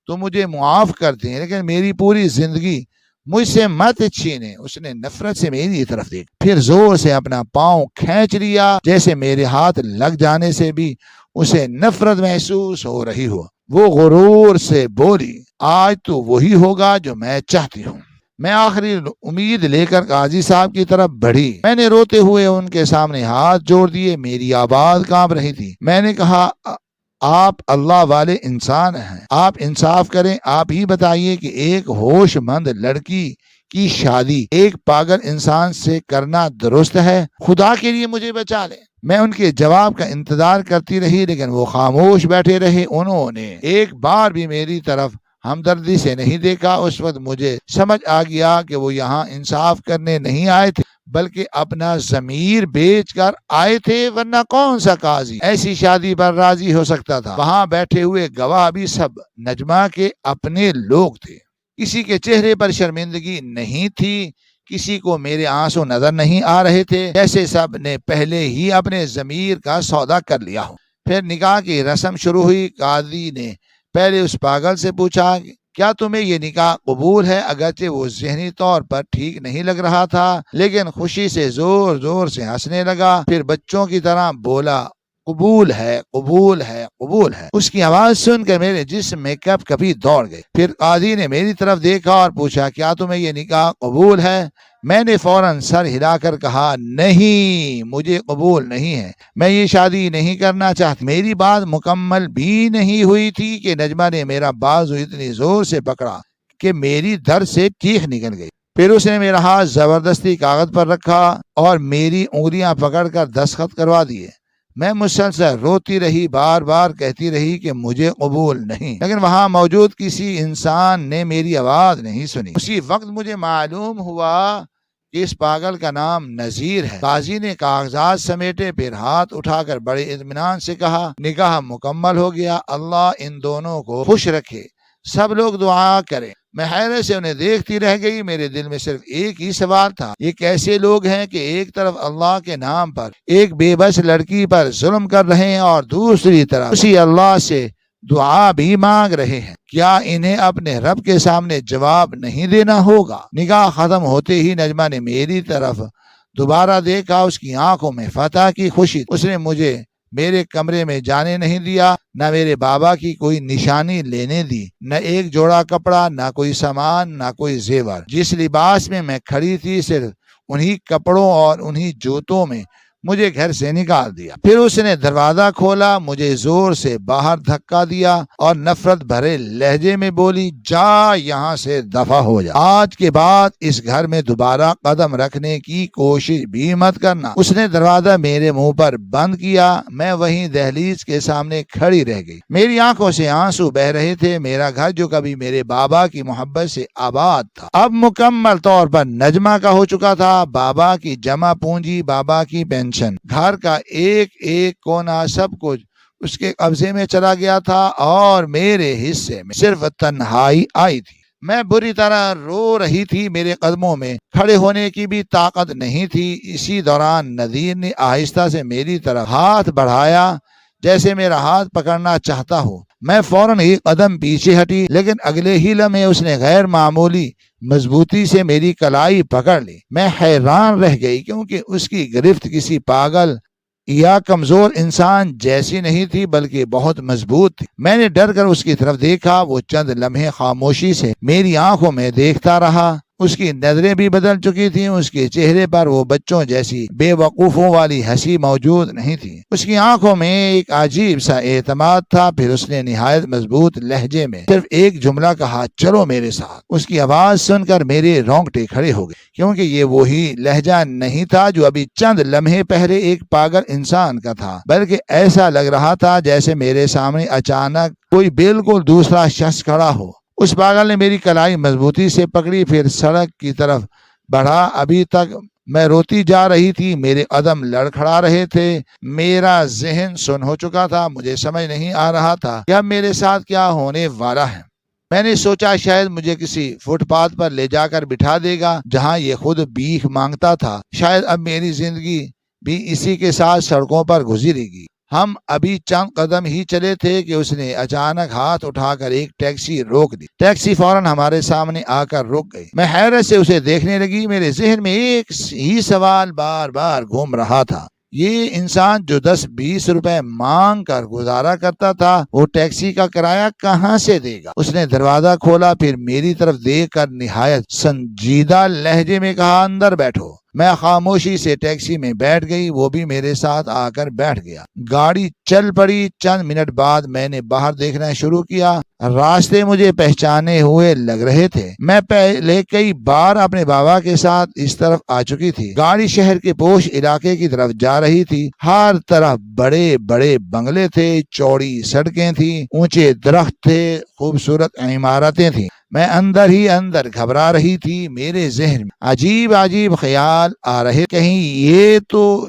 تو مجھے معاف کر دیں، لیکن میری پوری زندگی مجھ سے مت چھینیں۔ اس نے نفرت سے میری طرف دیکھا، پھر زور سے اپنا پاؤں کھینچ لیا، جیسے میرے ہاتھ لگ جانے سے بھی اسے نفرت محسوس ہو رہی ہو۔ وہ غرور سے بولی، آج تو وہی ہوگا جو میں چاہتی ہوں۔ میں آخری امید لے کر قاضی صاحب کی طرف بڑھی۔ میں نے روتے ہوئے ان کے سامنے ہاتھ جوڑ دیے، میری آواز کانپ رہی تھی۔ میں نے کہا، آپ اللہ والے انسان ہیں، آپ انصاف کریں، آپ ہی بتائیے کہ ایک ہوش مند لڑکی کی شادی ایک پاگل انسان سے کرنا درست ہے؟ خدا کے لیے مجھے بچا لیں۔ میں ان کے جواب کا انتظار کرتی رہی لیکن وہ خاموش بیٹھے رہے۔ انہوں نے ایک بار بھی میری طرف ہمدردی سے نہیں دیکھا۔ اس وقت مجھے سمجھ آ گیا کہ وہ یہاں انصاف کرنے نہیں آئے تھے بلکہ اپنا ضمیر بیچ کر آئے تھے، ورنہ کون سا قاضی ایسی شادی پر راضی ہو سکتا تھا؟ وہاں بیٹھے ہوئے گواہ بھی سب نجمہ کے اپنے لوگ تھے۔ کسی کے چہرے پر شرمندگی نہیں تھی، کسی کو میرے آنسو نظر نہیں آ رہے تھے، جیسے سب نے پہلے ہی اپنے ضمیر کا سودا کر لیا ہو۔ پھر نکاح کی رسم شروع ہوئی۔ قاضی نے پہلے اس پاگل سے پوچھا، کیا تمہیں یہ نکاح قبول ہے؟ اگرچہ وہ ذہنی طور پر ٹھیک نہیں لگ رہا تھا لیکن خوشی سے زور زور سے ہنسنے لگا۔ پھر بچوں کی طرح بولا، قبول ہے، قبول ہے، قبول ہے۔ اس کی آواز سن کر میرے جسم میں کپ کپی دوڑ گئے۔ پھر قاضی نے میری طرف دیکھا اور پوچھا، کیا تمہیں یہ نکاح قبول ہے؟ میں نے فوراً سر ہلا کر کہا، نہیں، مجھے قبول نہیں ہے، میں یہ شادی نہیں کرنا چاہتی۔ میری بات مکمل بھی نہیں ہوئی تھی کہ نجمہ نے میرا بازو اتنی زور سے پکڑا کہ میری درد سے چیخ نکل گئی۔ پھر اس نے میرا ہاتھ زبردستی کاغذ پر رکھا اور میری انگلیاں پکڑ کر دستخط کروا دیے۔ میں مسلسل روتی رہی، بار بار کہتی رہی کہ مجھے قبول نہیں، لیکن وہاں موجود کسی انسان نے میری آواز نہیں سنی۔ اسی وقت مجھے معلوم ہوا کہ اس پاگل کا نام نذیر ہے۔ قاضی نے کاغذات سمیٹے، پھر ہاتھ اٹھا کر بڑے اطمینان سے کہا، نکاح مکمل ہو گیا، اللہ ان دونوں کو خوش رکھے، سب لوگ دعا کریں۔ میں حیرت سے انہیں دیکھتی رہ گئی۔ میرے دل میں صرف ایک ہی سوال تھا، یہ کیسے لوگ ہیں کہ ایک طرف اللہ کے نام پر ایک بے بس لڑکی پر ظلم کر رہے ہیں اور دوسری طرف اسی اللہ سے دعا بھی مانگ رہے ہیں؟ کیا انہیں اپنے رب کے سامنے جواب نہیں دینا ہوگا؟ نکاح ختم ہوتے ہی نجمہ نے میری طرف دوبارہ دیکھا، اس کی آنکھوں میں فتح کی خوشی۔ اس نے مجھے میرے کمرے میں جانے نہیں دیا، نہ میرے بابا کی کوئی نشانی لینے دی، نہ ایک جوڑا کپڑا، نہ کوئی سامان، نہ کوئی زیور۔ جس لباس میں میں کھڑی تھی صرف انہی کپڑوں اور انہی جوتوں میں مجھے گھر سے نکال دیا۔ پھر اس نے دروازہ کھولا، مجھے زور سے باہر دھکا دیا اور نفرت بھرے لہجے میں بولی، جا یہاں سے دفع ہو جا، آج کے بعد اس گھر میں دوبارہ قدم رکھنے کی کوشش بھی مت کرنا۔ اس نے دروازہ میرے منہ پر بند کیا۔ میں وہیں دہلیز کے سامنے کھڑی رہ گئی، میری آنکھوں سے آنسو بہ رہے تھے۔ میرا گھر جو کبھی میرے بابا کی محبت سے آباد تھا، اب مکمل طور پر نجمہ کا ہو چکا تھا۔ بابا کی جمع پونجی، بابا کی پینشن، گھر کا ایک ایک کونا، سب کچھ اس کے قبضے میں چلا گیا تھا اور میرے حصے میں صرف تنہائی آئی تھی۔ میں بری طرح رو رہی تھی، میرے قدموں میں کھڑے ہونے کی بھی طاقت نہیں تھی۔ اسی دوران نذیر نے آہستہ سے میری طرف ہاتھ بڑھایا، جیسے میرا ہاتھ پکڑنا چاہتا ہو۔ میں فوراً ہی قدم پیچھے ہٹی، لیکن اگلے ہی لمحے اس نے غیر معمولی مضبوطی سے میری کلائی پکڑ لی۔ میں حیران رہ گئی، کیونکہ اس کی گرفت کسی پاگل یا کمزور انسان جیسی نہیں تھی، بلکہ بہت مضبوط تھی۔ میں نے ڈر کر اس کی طرف دیکھا، وہ چند لمحے خاموشی سے میری آنکھوں میں دیکھتا رہا۔ اس کی نظریں بھی بدل چکی تھیں، اس کے چہرے پر وہ بچوں جیسی بے وقوفوں والی ہنسی موجود نہیں تھی۔ اس کی آنکھوں میں ایک عجیب سا اعتماد تھا۔ پھر اس نے نہایت مضبوط لہجے میں صرف ایک جملہ کہا، چلو میرے ساتھ۔ اس کی آواز سن کر میرے رونگٹے کھڑے ہو گئے، کیونکہ یہ وہی لہجہ نہیں تھا جو ابھی چند لمحے پہلے ایک پاگل انسان کا تھا، بلکہ ایسا لگ رہا تھا جیسے میرے سامنے اچانک کوئی بالکل دوسرا شخص کھڑا ہو۔ اس پاگل نے میری کلائی مضبوطی سے پکڑی، پھر سڑک کی طرف بڑھا۔ ابھی تک میں روتی جا رہی تھی، میرے قدم لڑکھڑا رہے تھے، میرا ذہن سن ہو چکا تھا۔ مجھے سمجھ نہیں آ رہا تھا کہ اب میرے ساتھ کیا ہونے والا ہے۔ میں نے سوچا شاید مجھے کسی فٹ پاتھ پر لے جا کر بٹھا دے گا جہاں یہ خود بھیک مانگتا تھا۔ شاید اب میری زندگی بھی اسی کے ساتھ سڑکوں پر گزرے گی۔ ہم ابھی چند قدم ہی چلے تھے کہ اس نے اچانک ہاتھ اٹھا کر ایک ٹیکسی روک دی۔ ٹیکسی فوراً ہمارے سامنے آ کر رک گئی۔ میں حیرت سے اسے دیکھنے لگی۔ میرے ذہن میں ایک ہی سوال بار بار گھوم رہا تھا، یہ انسان جو 10-20 روپے مانگ کر گزارا کرتا تھا، وہ ٹیکسی کا کرایہ کہاں سے دے گا؟ اس نے دروازہ کھولا، پھر میری طرف دیکھ کر نہایت سنجیدہ لہجے میں کہا، اندر بیٹھو۔ میں خاموشی سے ٹیکسی میں بیٹھ گئی، وہ بھی میرے ساتھ آ کر بیٹھ گیا۔ گاڑی چل پڑی۔ چند منٹ بعد میں نے باہر دیکھنا شروع کیا۔ راستے مجھے پہچانے ہوئے لگ رہے تھے۔ میں پہلے کئی بار اپنے بابا کے ساتھ اس طرف آ چکی تھی۔ گاڑی شہر کے پوش علاقے کی طرف جا رہی تھی۔ ہر طرف بڑے بڑے بنگلے تھے، چوڑی سڑکیں تھیں، اونچے درخت تھے، خوبصورت عمارتیں تھیں۔ میں اندر ہی اندر گھبرا رہی تھی۔ میرے ذہن میں عجیب عجیب خیال آ رہے، کہیں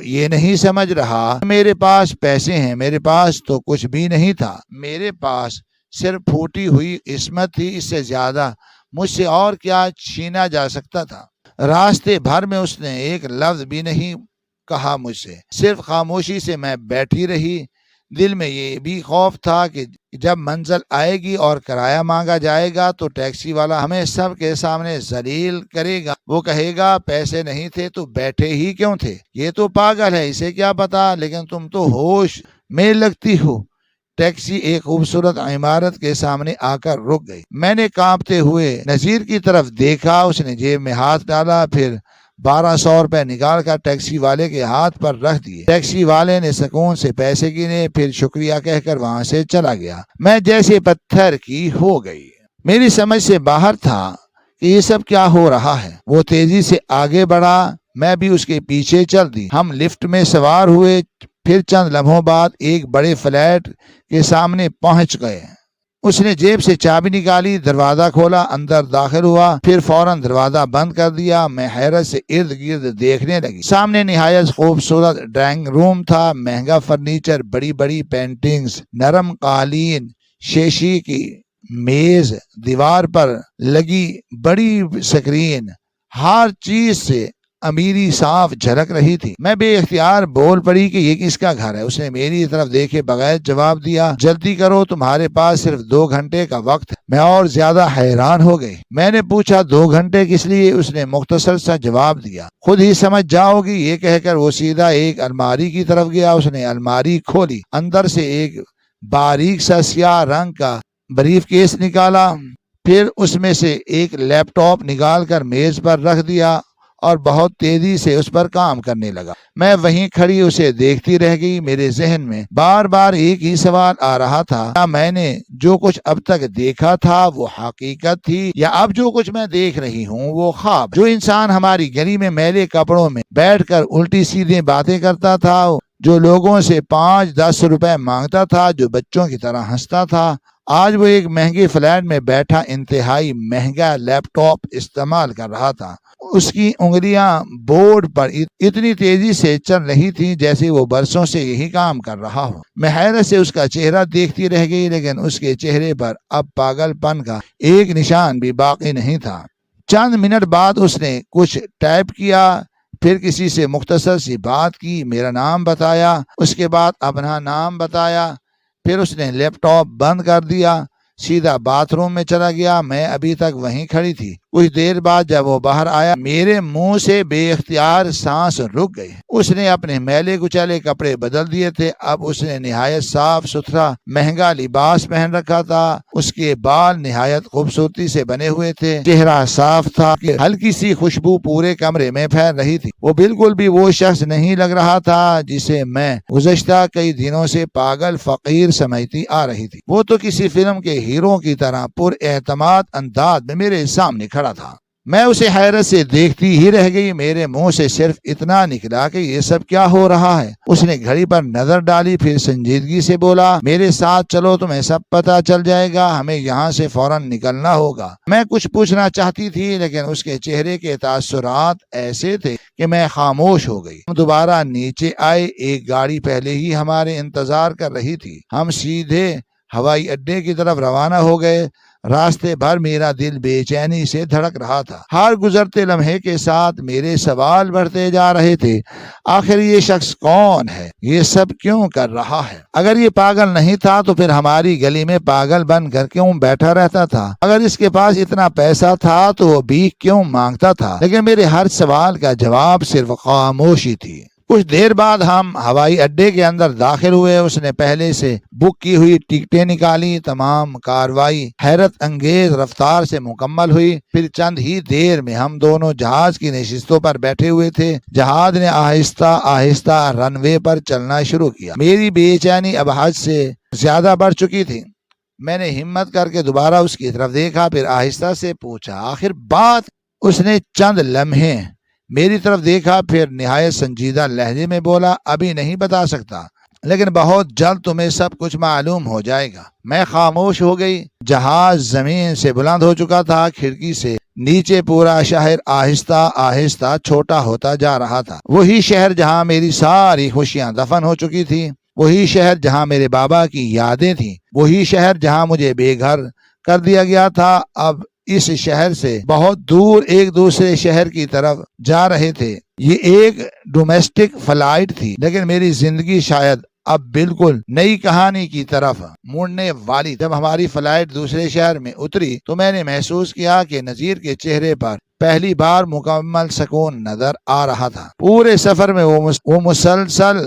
یہ نہیں سمجھ رہا میرے پاس پیسے ہیں۔ میرے پاس تو کچھ بھی نہیں تھا، میرے پاس صرف پھوٹی ہوئی قسمت تھی۔ اس سے زیادہ مجھ سے اور کیا چھینا جا سکتا تھا؟ راستے بھر میں اس نے ایک لفظ بھی نہیں کہا مجھ سے، صرف خاموشی سے میں بیٹھی رہی۔ دل میں یہ بھی خوف تھا کہ جب منزل آئے گی اور کرایہ مانگا جائے گا تو ٹیکسی والا ہمیں سب کے سامنے ذلیل کرے گا۔ وہ کہے گا پیسے نہیں تھے تو بیٹھے ہی کیوں تھے؟ یہ تو پاگل ہے، اسے کیا پتا، لیکن تم تو ہوش میں لگتی ہو۔ ٹیکسی ایک خوبصورت عمارت کے سامنے آ کر رک گئی۔ میں نے کانپتے ہوئے نذیر کی طرف دیکھا۔ اس نے جیب میں ہاتھ ڈالا، پھر 1200 روپے نکال کر ٹیکسی والے کے ہاتھ پر رکھ دیے۔ ٹیکسی والے نے سکون سے پیسے گنے، پھر شکریہ کہہ کر وہاں سے چلا گیا۔ میں جیسے پتھر کی ہو گئی۔ میری سمجھ سے باہر تھا کہ یہ سب کیا ہو رہا ہے۔ وہ تیزی سے آگے بڑھا، میں بھی اس کے پیچھے چل دی۔ ہم لفٹ میں سوار ہوئے، پھر چند لمحوں بعد ایک بڑے فلیٹ کے سامنے پہنچ گئے۔ اس نے جیب سے چابی نکالی، دروازہ کھولا، اندر داخل ہوا، پھر فوراً دروازہ بند کر دیا۔ میں حیرت سے ارد گرد دیکھنے لگی۔ سامنے نہایت خوبصورت ڈرائنگ روم تھا، مہنگا فرنیچر، بڑی بڑی پینٹنگز، نرم قالین، شیشے کی میز، دیوار پر لگی بڑی سکرین، ہر چیز سے امیری صاف جھلک رہی تھی۔ میں بے اختیار بول پڑی کہ یہ کس کا گھر ہے؟ اس نے میری طرف دیکھے بغیر جواب دیا، جلدی کرو، تمہارے پاس صرف 2 گھنٹے کا وقت ہے۔ میں اور زیادہ حیران ہو گئی۔ میں نے پوچھا 2 گھنٹے کس لیے؟ اس نے مختصر سا جواب دیا، خود ہی سمجھ جاؤ گی۔ یہ کہہ کر وہ سیدھا ایک الماری کی طرف گیا۔ اس نے الماری کھولی، اندر سے ایک باریک سا سیاہ رنگ کا بریف کیس نکالا، پھر اس میں سے ایک لیپ ٹاپ نکال کر میز پر رکھ دیا اور بہت تیزی سے اس پر کام کرنے لگا۔ میں وہیں کھڑی اسے دیکھتی رہ گئی۔ میرے ذہن میں بار بار ایک ہی سوال آ رہا تھا، کیا میں نے جو کچھ اب تک دیکھا تھا وہ حقیقت تھی، یا اب جو کچھ میں دیکھ رہی ہوں وہ خواب؟ جو انسان ہماری گلی میں میلے کپڑوں میں بیٹھ کر الٹی سیدھی باتیں کرتا تھا، جو لوگوں سے 5-10 روپے مانگتا تھا، جو بچوں کی طرح ہنستا تھا، آج وہ ایک مہنگے فلیٹ میں بیٹھا انتہائی مہنگا لیپ ٹاپ استعمال کر رہا تھا۔ اس کی انگلیاں بورڈ پر اتنی تیزی سے چل رہی تھیں جیسے وہ برسوں سے یہی کام کر رہا ہو۔ میں حیرت سے اس کا چہرہ دیکھتی رہ گئی، لیکن اس کے چہرے پر اب پاگل پن کا ایک نشان بھی باقی نہیں تھا۔ چند منٹ بعد اس نے کچھ ٹائپ کیا، پھر کسی سے مختصر سی بات کی، میرا نام بتایا، اس کے بعد اپنا نام بتایا، پھر اس نے لیپ ٹاپ بند کر دیا، سیدھا باتھ روم میں چلا گیا۔ میں ابھی تک وہیں کھڑی تھی۔ کچھ دیر بعد جب وہ باہر آیا، میرے منہ سے بے اختیار سانس رک گئی۔ اس نے اپنے میلے کچیلے کپڑے بدل دیے تھے، اب اس نے نہایت صاف ستھرا مہنگا لباس پہن رکھا تھا۔ اس کے بال نہایت خوبصورتی سے بنے ہوئے تھے، چہرہ صاف تھا کہ ہلکی سی خوشبو پورے کمرے میں پھیل رہی تھی۔ وہ بالکل بھی وہ شخص نہیں لگ رہا تھا جسے میں گزشتہ کئی دنوں سے پاگل فقیر سمجھتی آ رہی تھی۔ وہ تو کسی فلم کے ہیرو کی طرح پر اعتماد انداز میں میرے سامنے کھڑا تھا۔ میں اسے حیرت سے دیکھتی ہی رہ گئی۔ میرے منہ سے صرف اتنا نکلا کہ یہ سب کیا ہو رہا ہے؟ اس نے گھڑی پر نظر ڈالی، پھر سنجیدگی سے بولا، میرے ساتھ چلو، تمہیں سب پتہ چل جائے گا، ہمیں یہاں سے فوراً نکلنا ہوگا۔ میں کچھ پوچھنا چاہتی تھی، لیکن اس کے چہرے کے تاثرات ایسے تھے کہ میں خاموش ہو گئی۔ ہم دوبارہ نیچے آئے، ایک گاڑی پہلے ہی ہمارے انتظار کر رہی تھی۔ ہم سیدھے ہوائی اڈے کی طرف روانہ ہو گئے۔ راستے بھر میرا دل بے چینی سے دھڑک رہا تھا۔ ہر گزرتے لمحے کے ساتھ میرے سوال بڑھتے جا رہے تھے۔ آخر یہ شخص کون ہے؟ یہ سب کیوں کر رہا ہے؟ اگر یہ پاگل نہیں تھا تو پھر ہماری گلی میں پاگل بن کر کیوں بیٹھا رہتا تھا؟ اگر اس کے پاس اتنا پیسہ تھا تو وہ بھیک کیوں مانگتا تھا؟ لیکن میرے ہر سوال کا جواب صرف خاموشی تھی۔ کچھ دیر بعد ہم ہوائی اڈے کے اندر داخل ہوئے۔ اس نے پہلے سے بک کی ہوئی ٹکٹیں نکالی۔ تمام کاروائی حیرت انگیز رفتار سے مکمل ہوئی۔ پھر چند ہی دیر میں ہم دونوں جہاز کی نشستوں پر بیٹھے ہوئے تھے۔ جہاز نے آہستہ آہستہ رن وے پر چلنا شروع کیا۔ میری بے چینی اب حد سے زیادہ بڑھ چکی تھی۔ میں نے ہمت کر کے دوبارہ اس کی طرف دیکھا، پھر آہستہ سے پوچھا، آخر بات؟ اس نے چند لمحے میری طرف دیکھا، پھر نہایت سنجیدہ لہجے میں بولا، ابھی نہیں بتا سکتا، لیکن بہت جلد تمہیں سب کچھ معلوم ہو جائے گا۔ میں خاموش ہو گئی۔ جہاز زمین سے بلند ہو چکا تھا۔ کھڑکی سے نیچے پورا شہر آہستہ آہستہ چھوٹا ہوتا جا رہا تھا۔ وہی شہر جہاں میری ساری خوشیاں دفن ہو چکی تھی، وہی شہر جہاں میرے بابا کی یادیں تھیں، وہی شہر جہاں مجھے بے گھر کر دیا گیا تھا۔ اب اس شہر سے بہت دور ایک دوسرے شہر کی طرف جا رہے تھے۔ یہ ایک ڈومیسٹک فلائٹ تھی، لیکن میری زندگی شاید اب بالکل نئی کہانی کی طرف مڑنے والی۔ جب ہماری فلائٹ دوسرے شہر میں اتری تو میں نے محسوس کیا کہ نذیر کے چہرے پر پہلی بار مکمل سکون نظر آ رہا تھا۔ پورے سفر میں وہ مسلسل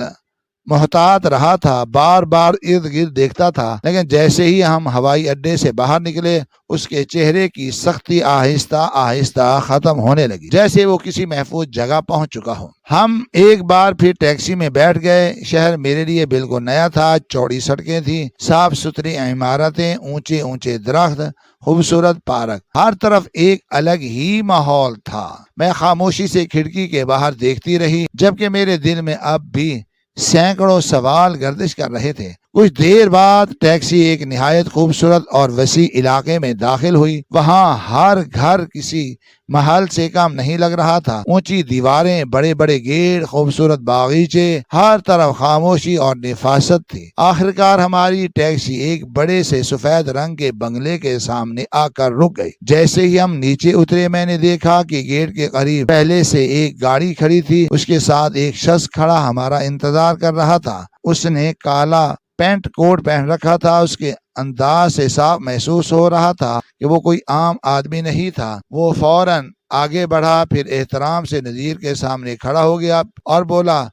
محتاط رہا تھا، بار بار ارد گرد دیکھتا تھا، لیکن جیسے ہی ہم ہوائی اڈے سے باہر نکلے اس کے چہرے کی سختی آہستہ آہستہ ختم ہونے لگی، جیسے وہ کسی محفوظ جگہ پہنچ چکا ہو۔ ہم ایک بار پھر ٹیکسی میں بیٹھ گئے۔ شہر میرے لیے بالکل نیا تھا۔ چوڑی سڑکیں تھیں، صاف ستھری عمارتیں، اونچے اونچے درخت، خوبصورت پارک، ہر طرف ایک الگ ہی ماحول تھا۔ میں خاموشی سے کھڑکی کے باہر دیکھتی رہی، جبکہ میرے دل میں اب بھی سینکڑوں سوال گردش کر رہے تھے۔ کچھ دیر بعد ٹیکسی ایک نہایت خوبصورت اور وسیع علاقے میں داخل ہوئی۔ وہاں ہر گھر کسی محل سے کم نہیں لگ رہا تھا۔ اونچی دیواریں، بڑے بڑے گیٹ، خوبصورت باغیچے، ہر طرف خاموشی اور نفاست تھی۔ آخرکار ہماری ٹیکسی ایک بڑے سے سفید رنگ کے بنگلے کے سامنے آ کر رک گئی۔ جیسے ہی ہم نیچے اترے میں نے دیکھا کہ گیٹ کے قریب پہلے سے ایک گاڑی کھڑی تھی، اس کے ساتھ ایک شخص کھڑا ہمارا انتظار کر رہا تھا۔ اس نے کالا پینٹ کوٹ پہن رکھا تھا۔ اس کے انداز سے صاف محسوس ہو رہا تھا کہ وہ کوئی عام آدمی نہیں تھا۔ وہ فوراً آگے بڑھا، پھر احترام سے نذیر کے سامنے کھڑا ہو گیا اور بولا،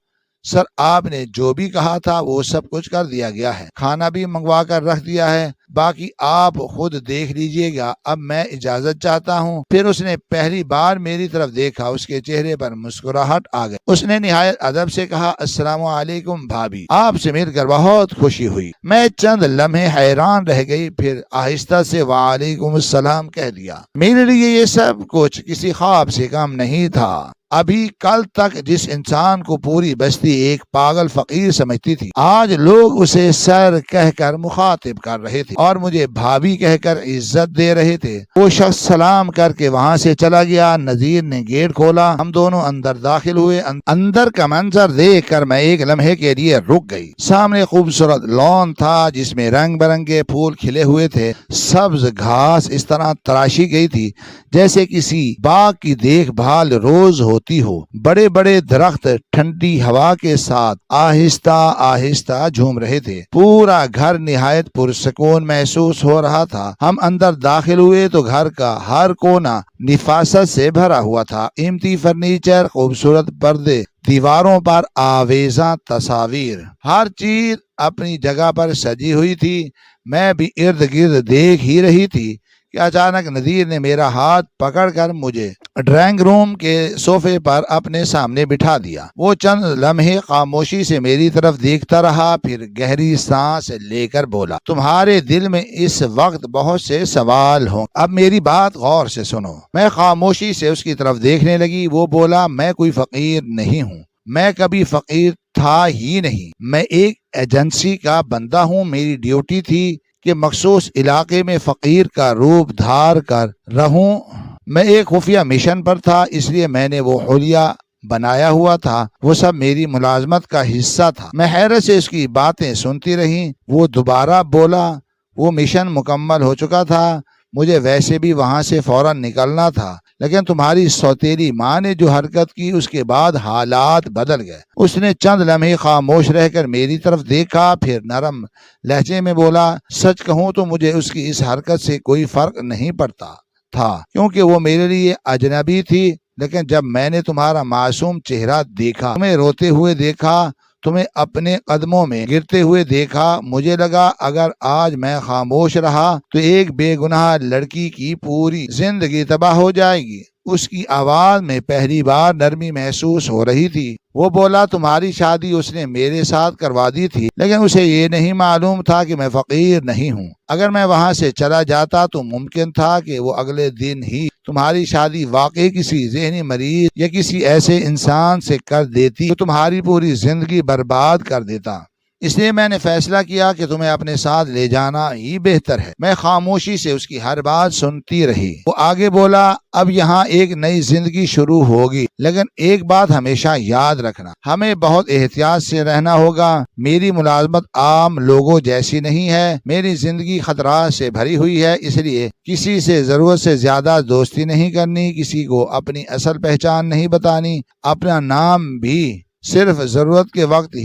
سر آپ نے جو بھی کہا تھا وہ سب کچھ کر دیا گیا ہے، کھانا بھی منگوا کر رکھ دیا ہے، باقی آپ خود دیکھ لیجئے گا، اب میں اجازت چاہتا ہوں۔ پھر اس نے پہلی بار میری طرف دیکھا، اس کے چہرے پر مسکراہٹ آ گئی۔ اس نے نہایت ادب سے کہا، السلام علیکم بھابھی، آپ سے مل کر بہت خوشی ہوئی۔ میں چند لمحے حیران رہ گئی، پھر آہستہ سے وعلیکم السلام کہہ دیا۔ میرے لیے یہ سب کچھ کسی خواب سے کم نہیں تھا۔ ابھی کل تک جس انسان کو پوری بستی ایک پاگل فقیر سمجھتی تھی، آج لوگ اسے سر کہہ کر مخاطب کر رہے تھے اور مجھے بھابھی کہہ کر عزت دے رہے تھے۔ وہ شخص سلام کر کے وہاں سے چلا گیا۔ نذیر نے گیٹ کھولا، ہم دونوں اندر داخل ہوئے۔ اندر کا منظر دیکھ کر میں ایک لمحے کے لیے رک گئی۔ سامنے خوبصورت لان تھا جس میں رنگ برنگے پھول کھلے ہوئے تھے۔ سبز گھاس اس طرح تراشی گئی تھی جیسے کسی باغ کی دیکھ بھال روز ہوتی ہو۔ بڑے بڑے درخت ٹھنڈی ہوا کے ساتھ آہستہ آہستہ جھوم رہے تھے۔ پورا گھر نہایت پرسکون محسوس ہو رہا تھا۔ ہم اندر داخل ہوئے تو گھر کا ہر کونا نفاست سے بھرا ہوا تھا۔ قیمتی فرنیچر، خوبصورت پردے، دیواروں پر آویزاں تصاویر، ہر چیز اپنی جگہ پر سجی ہوئی تھی۔ میں بھی ارد گرد دیکھ ہی رہی تھی کہ اچانک نذیر نے میرا ہاتھ پکڑ کر مجھے ڈرائنگ روم کے صوفے پر اپنے سامنے بٹھا دیا۔ وہ چند لمحے خاموشی سے میری طرف دیکھتا رہا، پھر گہری سانس لے کر بولا، تمہارے دل میں اس وقت بہت سے سوال ہوں، اب میری بات غور سے سنو۔ میں خاموشی سے اس کی طرف دیکھنے لگی۔ وہ بولا، میں کوئی فقیر نہیں ہوں، میں کبھی فقیر تھا ہی نہیں، میں ایک ایجنسی کا بندہ ہوں۔ میری ڈیوٹی تھی کہ مخصوص علاقے میں فقیر کا روپ دھار کر رہوں۔ میں ایک خفیہ مشن پر تھا، اس لیے میں نے وہ حلیہ بنایا ہوا تھا۔ وہ سب میری ملازمت کا حصہ تھا۔ میں حیرت سے اس کی باتیں سنتی رہی۔ وہ دوبارہ بولا، وہ مشن مکمل ہو چکا تھا، مجھے ویسے بھی وہاں سے فوراً نکلنا تھا، لیکن تمہاری سوتیلی ماں نے جو حرکت کی اس کے بعد حالات بدل گئے۔ اس نے چند لمحے خاموش رہ کر میری طرف دیکھا، پھر نرم لہجے میں بولا، سچ کہوں تو مجھے اس کی اس حرکت سے کوئی فرق نہیں پڑتا تھا، کیونکہ وہ میرے لیے اجنبی تھی، لیکن جب میں نے تمہارا معصوم چہرہ دیکھا، تمہیں روتے ہوئے دیکھا، تمہیں اپنے قدموں میں گرتے ہوئے دیکھا، مجھے لگا اگر آج میں خاموش رہا تو ایک بے گناہ لڑکی کی پوری زندگی تباہ ہو جائے گی۔ اس کی آواز میں پہلی بار نرمی محسوس ہو رہی تھی۔ وہ بولا، تمہاری شادی اس نے میرے ساتھ کروا دی تھی، لیکن اسے یہ نہیں معلوم تھا کہ میں فقیر نہیں ہوں۔ اگر میں وہاں سے چلا جاتا تو ممکن تھا کہ وہ اگلے دن ہی تمہاری شادی واقعی کسی ذہنی مریض یا کسی ایسے انسان سے کر دیتی جو تمہاری پوری زندگی برباد کر دیتا۔ اس لیے میں نے فیصلہ کیا کہ تمہیں اپنے ساتھ لے جانا ہی بہتر ہے۔ میں خاموشی سے اس کی ہر بات سنتی رہی۔ وہ آگے بولا، اب یہاں ایک نئی زندگی شروع ہوگی، لیکن ایک بات ہمیشہ یاد رکھنا، ہمیں بہت احتیاط سے رہنا ہوگا۔ میری ملازمت عام لوگوں جیسی نہیں ہے، میری زندگی خطرات سے بھری ہوئی ہے، اس لیے کسی سے ضرورت سے زیادہ دوستی نہیں کرنی، کسی کو اپنی اصل پہچان نہیں بتانی، اپنا نام بھی صرف ضرورت کے وقت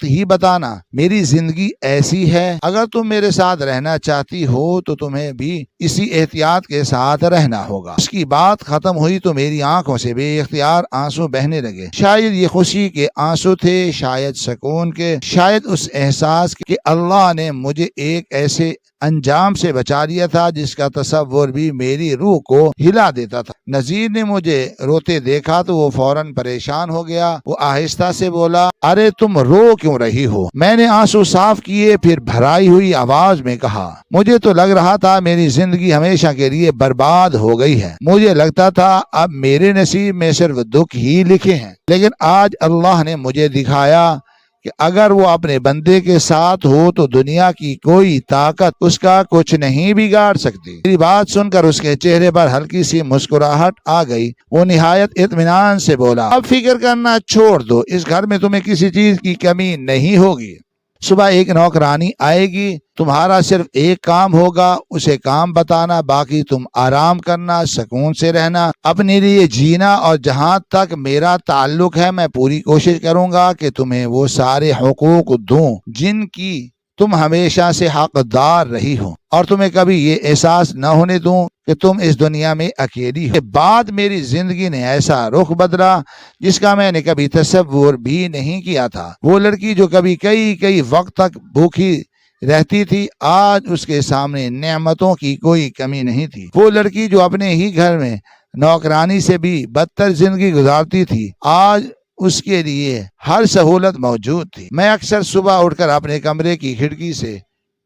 ہی بتانا۔ میری زندگی ایسی ہے، اگر تم میرے ساتھ رہنا چاہتی ہو تو تمہیں بھی اسی احتیاط کے ساتھ رہنا ہوگا۔ اس کی بات ختم ہوئی تو میری آنکھوں سے بے اختیار آنسو بہنے لگے۔ شاید یہ خوشی کے آنسو تھے، شاید سکون کے، شاید اس احساس کہ اللہ نے مجھے ایک ایسے انجام سے بچا لیا تھا جس کا تصور بھی میری روح کو ہلا دیتا تھا۔ نذیر نے مجھے روتے دیکھا تو وہ فوراً پریشان ہو گیا۔ وہ آہستہ سے بولا، ارے تم رو کیوں رہی ہو؟ میں نے آنسو صاف کیے، پھر بھرائی ہوئی آواز میں کہا، مجھے تو لگ رہا تھا میری زندگی ہمیشہ کے لیے برباد ہو گئی ہے۔ مجھے لگتا تھا اب میرے نصیب میں صرف دکھ ہی لکھے ہیں، لیکن آج اللہ نے مجھے دکھایا کہ اگر وہ اپنے بندے کے ساتھ ہو تو دنیا کی کوئی طاقت اس کا کچھ نہیں بگاڑ سکتی۔ میری بات سن کر اس کے چہرے پر ہلکی سی مسکراہٹ آ گئی۔ وہ نہایت اطمینان سے بولا، اب فکر کرنا چھوڑ دو، اس گھر میں تمہیں کسی چیز کی کمی نہیں ہوگی۔ صبح ایک نوکرانی آئے گی، تمہارا صرف ایک کام ہوگا، اسے کام بتانا، باقی تم آرام کرنا، سکون سے رہنا، اپنے لیے جینا، اور جہاں تک میرا تعلق ہے میں پوری کوشش کروں گا کہ تمہیں وہ سارے حقوق دوں جن کی تم ہمیشہ سے حقدار رہی ہو، اور تمہیں کبھی یہ احساس نہ ہونے دوں کہ تم اس دنیا میں اکیلی ہو۔ بعد میری زندگی نے ایسا رخ بدلا جس کا میں نے کبھی تصور بھی نہیں کیا تھا۔ وہ لڑکی جو کبھی کئی وقت تک بھوکی رہتی تھی، آج اس کے سامنے نعمتوں کی کوئی کمی نہیں تھی۔ وہ لڑکی جو اپنے ہی گھر میں نوکرانی سے بھی بدتر زندگی گزارتی تھی، آج اس کے لیے ہر سہولت موجود تھی۔ میں اکثر صبح اٹھ کر اپنے کمرے کی کھڑکی سے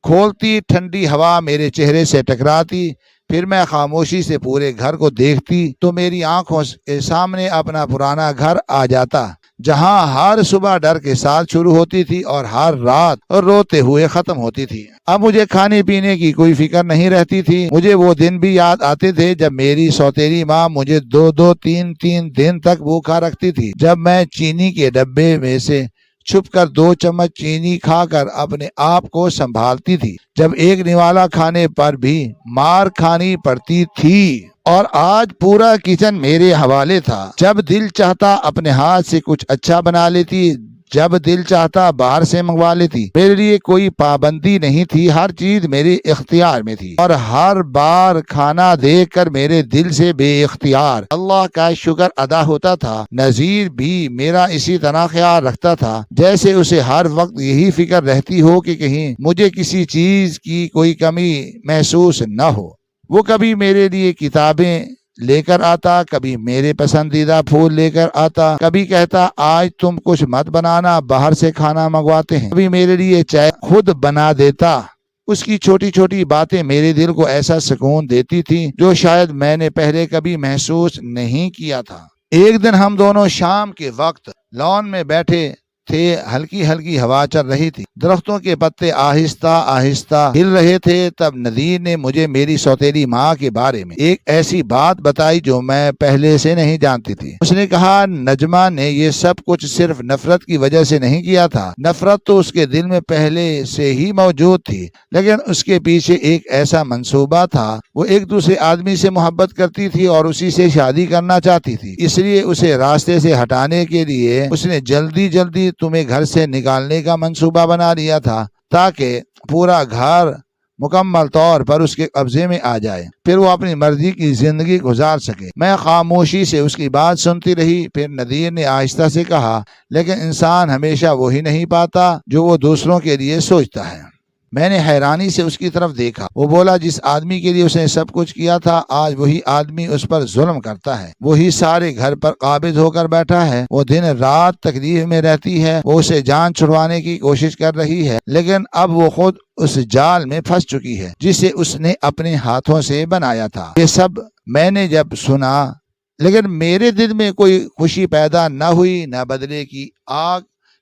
کھولتی، ٹھنڈی ہوا میرے چہرے سے ٹکراتی، پھر میں خاموشی سے پورے گھر کو دیکھتی تو میری آنکھوں کے سامنے اپنا پرانا گھر آ جاتا، جہاں ہر صبح ڈر کے ساتھ شروع ہوتی تھی اور ہر رات روتے ہوئے ختم ہوتی تھی۔ اب مجھے کھانے پینے کی کوئی فکر نہیں رہتی تھی۔ مجھے وہ دن بھی یاد آتے تھے جب میری سوتیلی ماں مجھے 2-3 دن تک بھوکا رکھتی تھی، جب میں چینی کے ڈبے میں سے چھپ کر 2 چمچ چینی کھا کر اپنے آپ کو سنبھالتی تھی، جب ایک نوالا کھانے پر بھی مار کھانی پڑتی تھی، اور آج پورا کچن میرے حوالے تھا۔ جب دل چاہتا اپنے ہاتھ سے کچھ اچھا بنا لیتی، جب دل چاہتا باہر سے منگوا لیتی۔ میرے لیے کوئی پابندی نہیں تھی، ہر چیز میرے اختیار میں تھی، اور ہر بار کھانا دیکھ کر میرے دل سے بے اختیار اللہ کا شکر ادا ہوتا تھا۔ نذیر بھی میرا اسی طرح خیال رکھتا تھا، جیسے اسے ہر وقت یہی فکر رہتی ہو کہ کہیں مجھے کسی چیز کی کوئی کمی محسوس نہ ہو۔ وہ کبھی میرے لیے کتابیں لے کر آتا، کبھی میرے پسندیدہ پھول لے کر آتا، کبھی کہتا آج تم کچھ مت بنانا، باہر سے کھانا منگواتے ہیں، کبھی میرے لیے چائے خود بنا دیتا۔ اس کی چھوٹی چھوٹی باتیں میرے دل کو ایسا سکون دیتی تھی جو شاید میں نے پہلے کبھی محسوس نہیں کیا تھا۔ ایک دن ہم دونوں شام کے وقت لان میں بیٹھے تھے، ہلکی ہلکی ہوا چل رہی تھی، درختوں کے پتے آہستہ آہستہ ہل رہے تھے۔ تب نذیر نے مجھے میری سوتیلی ماں کے بارے میں ایک ایسی بات بتائی جو میں پہلے سے نہیں جانتی تھی۔ اس نے کہا، نجمہ نے یہ سب کچھ صرف نفرت کی وجہ سے نہیں کیا تھا، نفرت تو اس کے دل میں پہلے سے ہی موجود تھی، لیکن اس کے پیچھے ایک ایسا منصوبہ تھا۔ وہ ایک دوسرے آدمی سے محبت کرتی تھی اور اسی سے شادی کرنا چاہتی تھی، اس لیے اسے راستے سے ہٹانے کے لیے اس نے جلدی جلدی تمہیں گھر سے نکالنے کا منصوبہ بنا لیا تھا، تاکہ پورا گھر مکمل طور پر اس کے قبضے میں آ جائے، پھر وہ اپنی مرضی کی زندگی گزار سکے۔ میں خاموشی سے اس کی بات سنتی رہی۔ پھر نذیر نے آہستہ سے کہا، لیکن انسان ہمیشہ وہی نہیں پاتا جو وہ دوسروں کے لیے سوچتا ہے۔ میں نے حیرانی سے اس کی طرف دیکھا۔ وہ بولا، جس آدمی کے لیے اس نے سب کچھ کیا تھا، آج وہی آدمی اس پر ظلم کرتا ہے، وہی سارے گھر پر قابض ہو کر بیٹھا ہے، وہ دن رات تکلیف میں رہتی ہے، وہ اسے جان چھڑوانے کی کوشش کر رہی ہے، لیکن اب وہ خود اس جال میں پھنس چکی ہے جسے اس نے اپنے ہاتھوں سے بنایا تھا۔ یہ سب میں نے جب سنا، لیکن میرے دل میں کوئی خوشی پیدا نہ ہوئی، نہ بدلے کی آگ،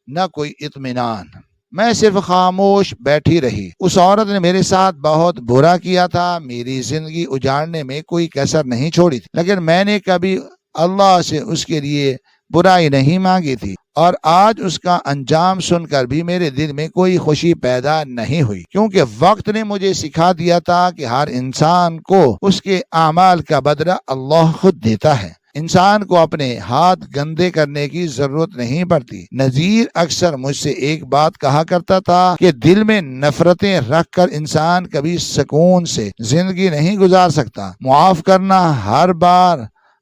نہ کوئی اطمینان۔ میں صرف خاموش بیٹھی رہی۔ اس عورت نے میرے ساتھ بہت برا کیا تھا، میری زندگی اجاڑنے میں کوئی کسر نہیں چھوڑی تھی، لیکن میں نے کبھی اللہ سے اس کے لیے برائی نہیں مانگی تھی، اور آج اس کا انجام سن کر بھی میرے دل میں کوئی خوشی پیدا نہیں ہوئی، کیونکہ وقت نے مجھے سکھا دیا تھا کہ ہر انسان کو اس کے اعمال کا بدلہ اللہ خود دیتا ہے۔ انسان کو اپنے ہاتھ گندے کرنے کی ضرورت نہیں پڑتی۔ نذیر اکثر مجھ سے ایک بات کہا کرتا تھا کہ دل میں نفرتیں رکھ کر انسان کبھی سکون سے زندگی نہیں گزار سکتا۔ معاف کرنا ہر بار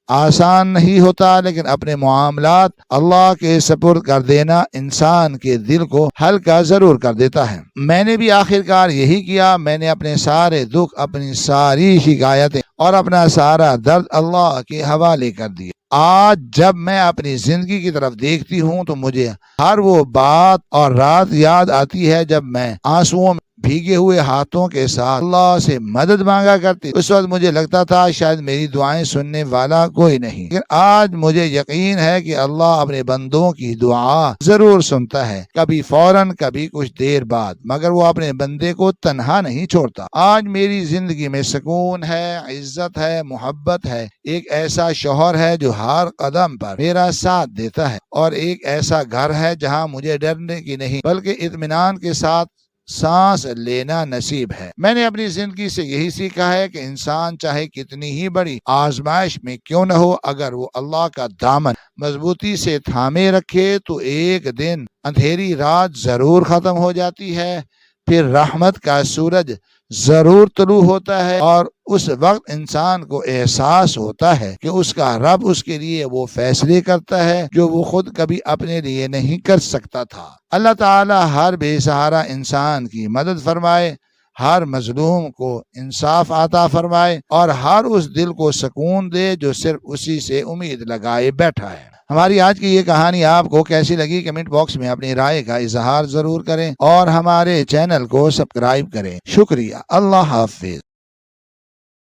آسان نہیں ہوتا، لیکن اپنے معاملات اللہ کے سپرد کر دینا انسان کے دل کو ہلکا ضرور کر دیتا ہے۔ میں نے بھی آخرکار یہی کیا، میں نے اپنے سارے دکھ، اپنی ساری شکایتیں اور اپنا سارا درد اللہ کے حوالے کر دیا۔ آج جب میں اپنی زندگی کی طرف دیکھتی ہوں تو مجھے ہر وہ بات اور رات یاد آتی ہے جب میں آنسوؤں میں بھیگے ہوئے ہاتھوں کے ساتھ اللہ سے مدد مانگا کرتی۔ اس وقت مجھے لگتا تھا شاید میری دعائیں سننے والا کوئی نہیں، لیکن آج مجھے یقین ہے کہ اللہ اپنے بندوں کی دعا ضرور سنتا ہے، کبھی فوراً، کبھی کچھ دیر بعد، مگر وہ اپنے بندے کو تنہا نہیں چھوڑتا۔ آج میری زندگی میں سکون ہے، عزت ہے، محبت ہے، ایک ایسا شوہر ہے جو ہر قدم پر میرا ساتھ دیتا ہے، اور ایک ایسا گھر ہے جہاں مجھے ڈرنے کی نہیں بلکہ اطمینان کے ساتھ سانس لینا نصیب ہے۔ میں نے اپنی زندگی سے یہی سیکھا ہے کہ انسان چاہے کتنی ہی بڑی آزمائش میں کیوں نہ ہو، اگر وہ اللہ کا دامن مضبوطی سے تھامے رکھے تو ایک دن اندھیری رات ضرور ختم ہو جاتی ہے، پھر رحمت کا سورج ضرور طلوع ہوتا ہے، اور اس وقت انسان کو احساس ہوتا ہے کہ اس کا رب اس کے لیے وہ فیصلے کرتا ہے جو وہ خود کبھی اپنے لیے نہیں کر سکتا تھا۔ اللہ تعالی ہر بے سہارا انسان کی مدد فرمائے، ہر مظلوم کو انصاف عطا فرمائے، اور ہر اس دل کو سکون دے جو صرف اسی سے امید لگائے بیٹھا ہے۔ ہماری آج کی یہ کہانی آپ کو کیسی لگی؟ کمنٹ باکس میں اپنی رائے کا اظہار ضرور کریں، اور ہمارے چینل کو سبسکرائب کریں۔ شکریہ۔ اللہ حافظ۔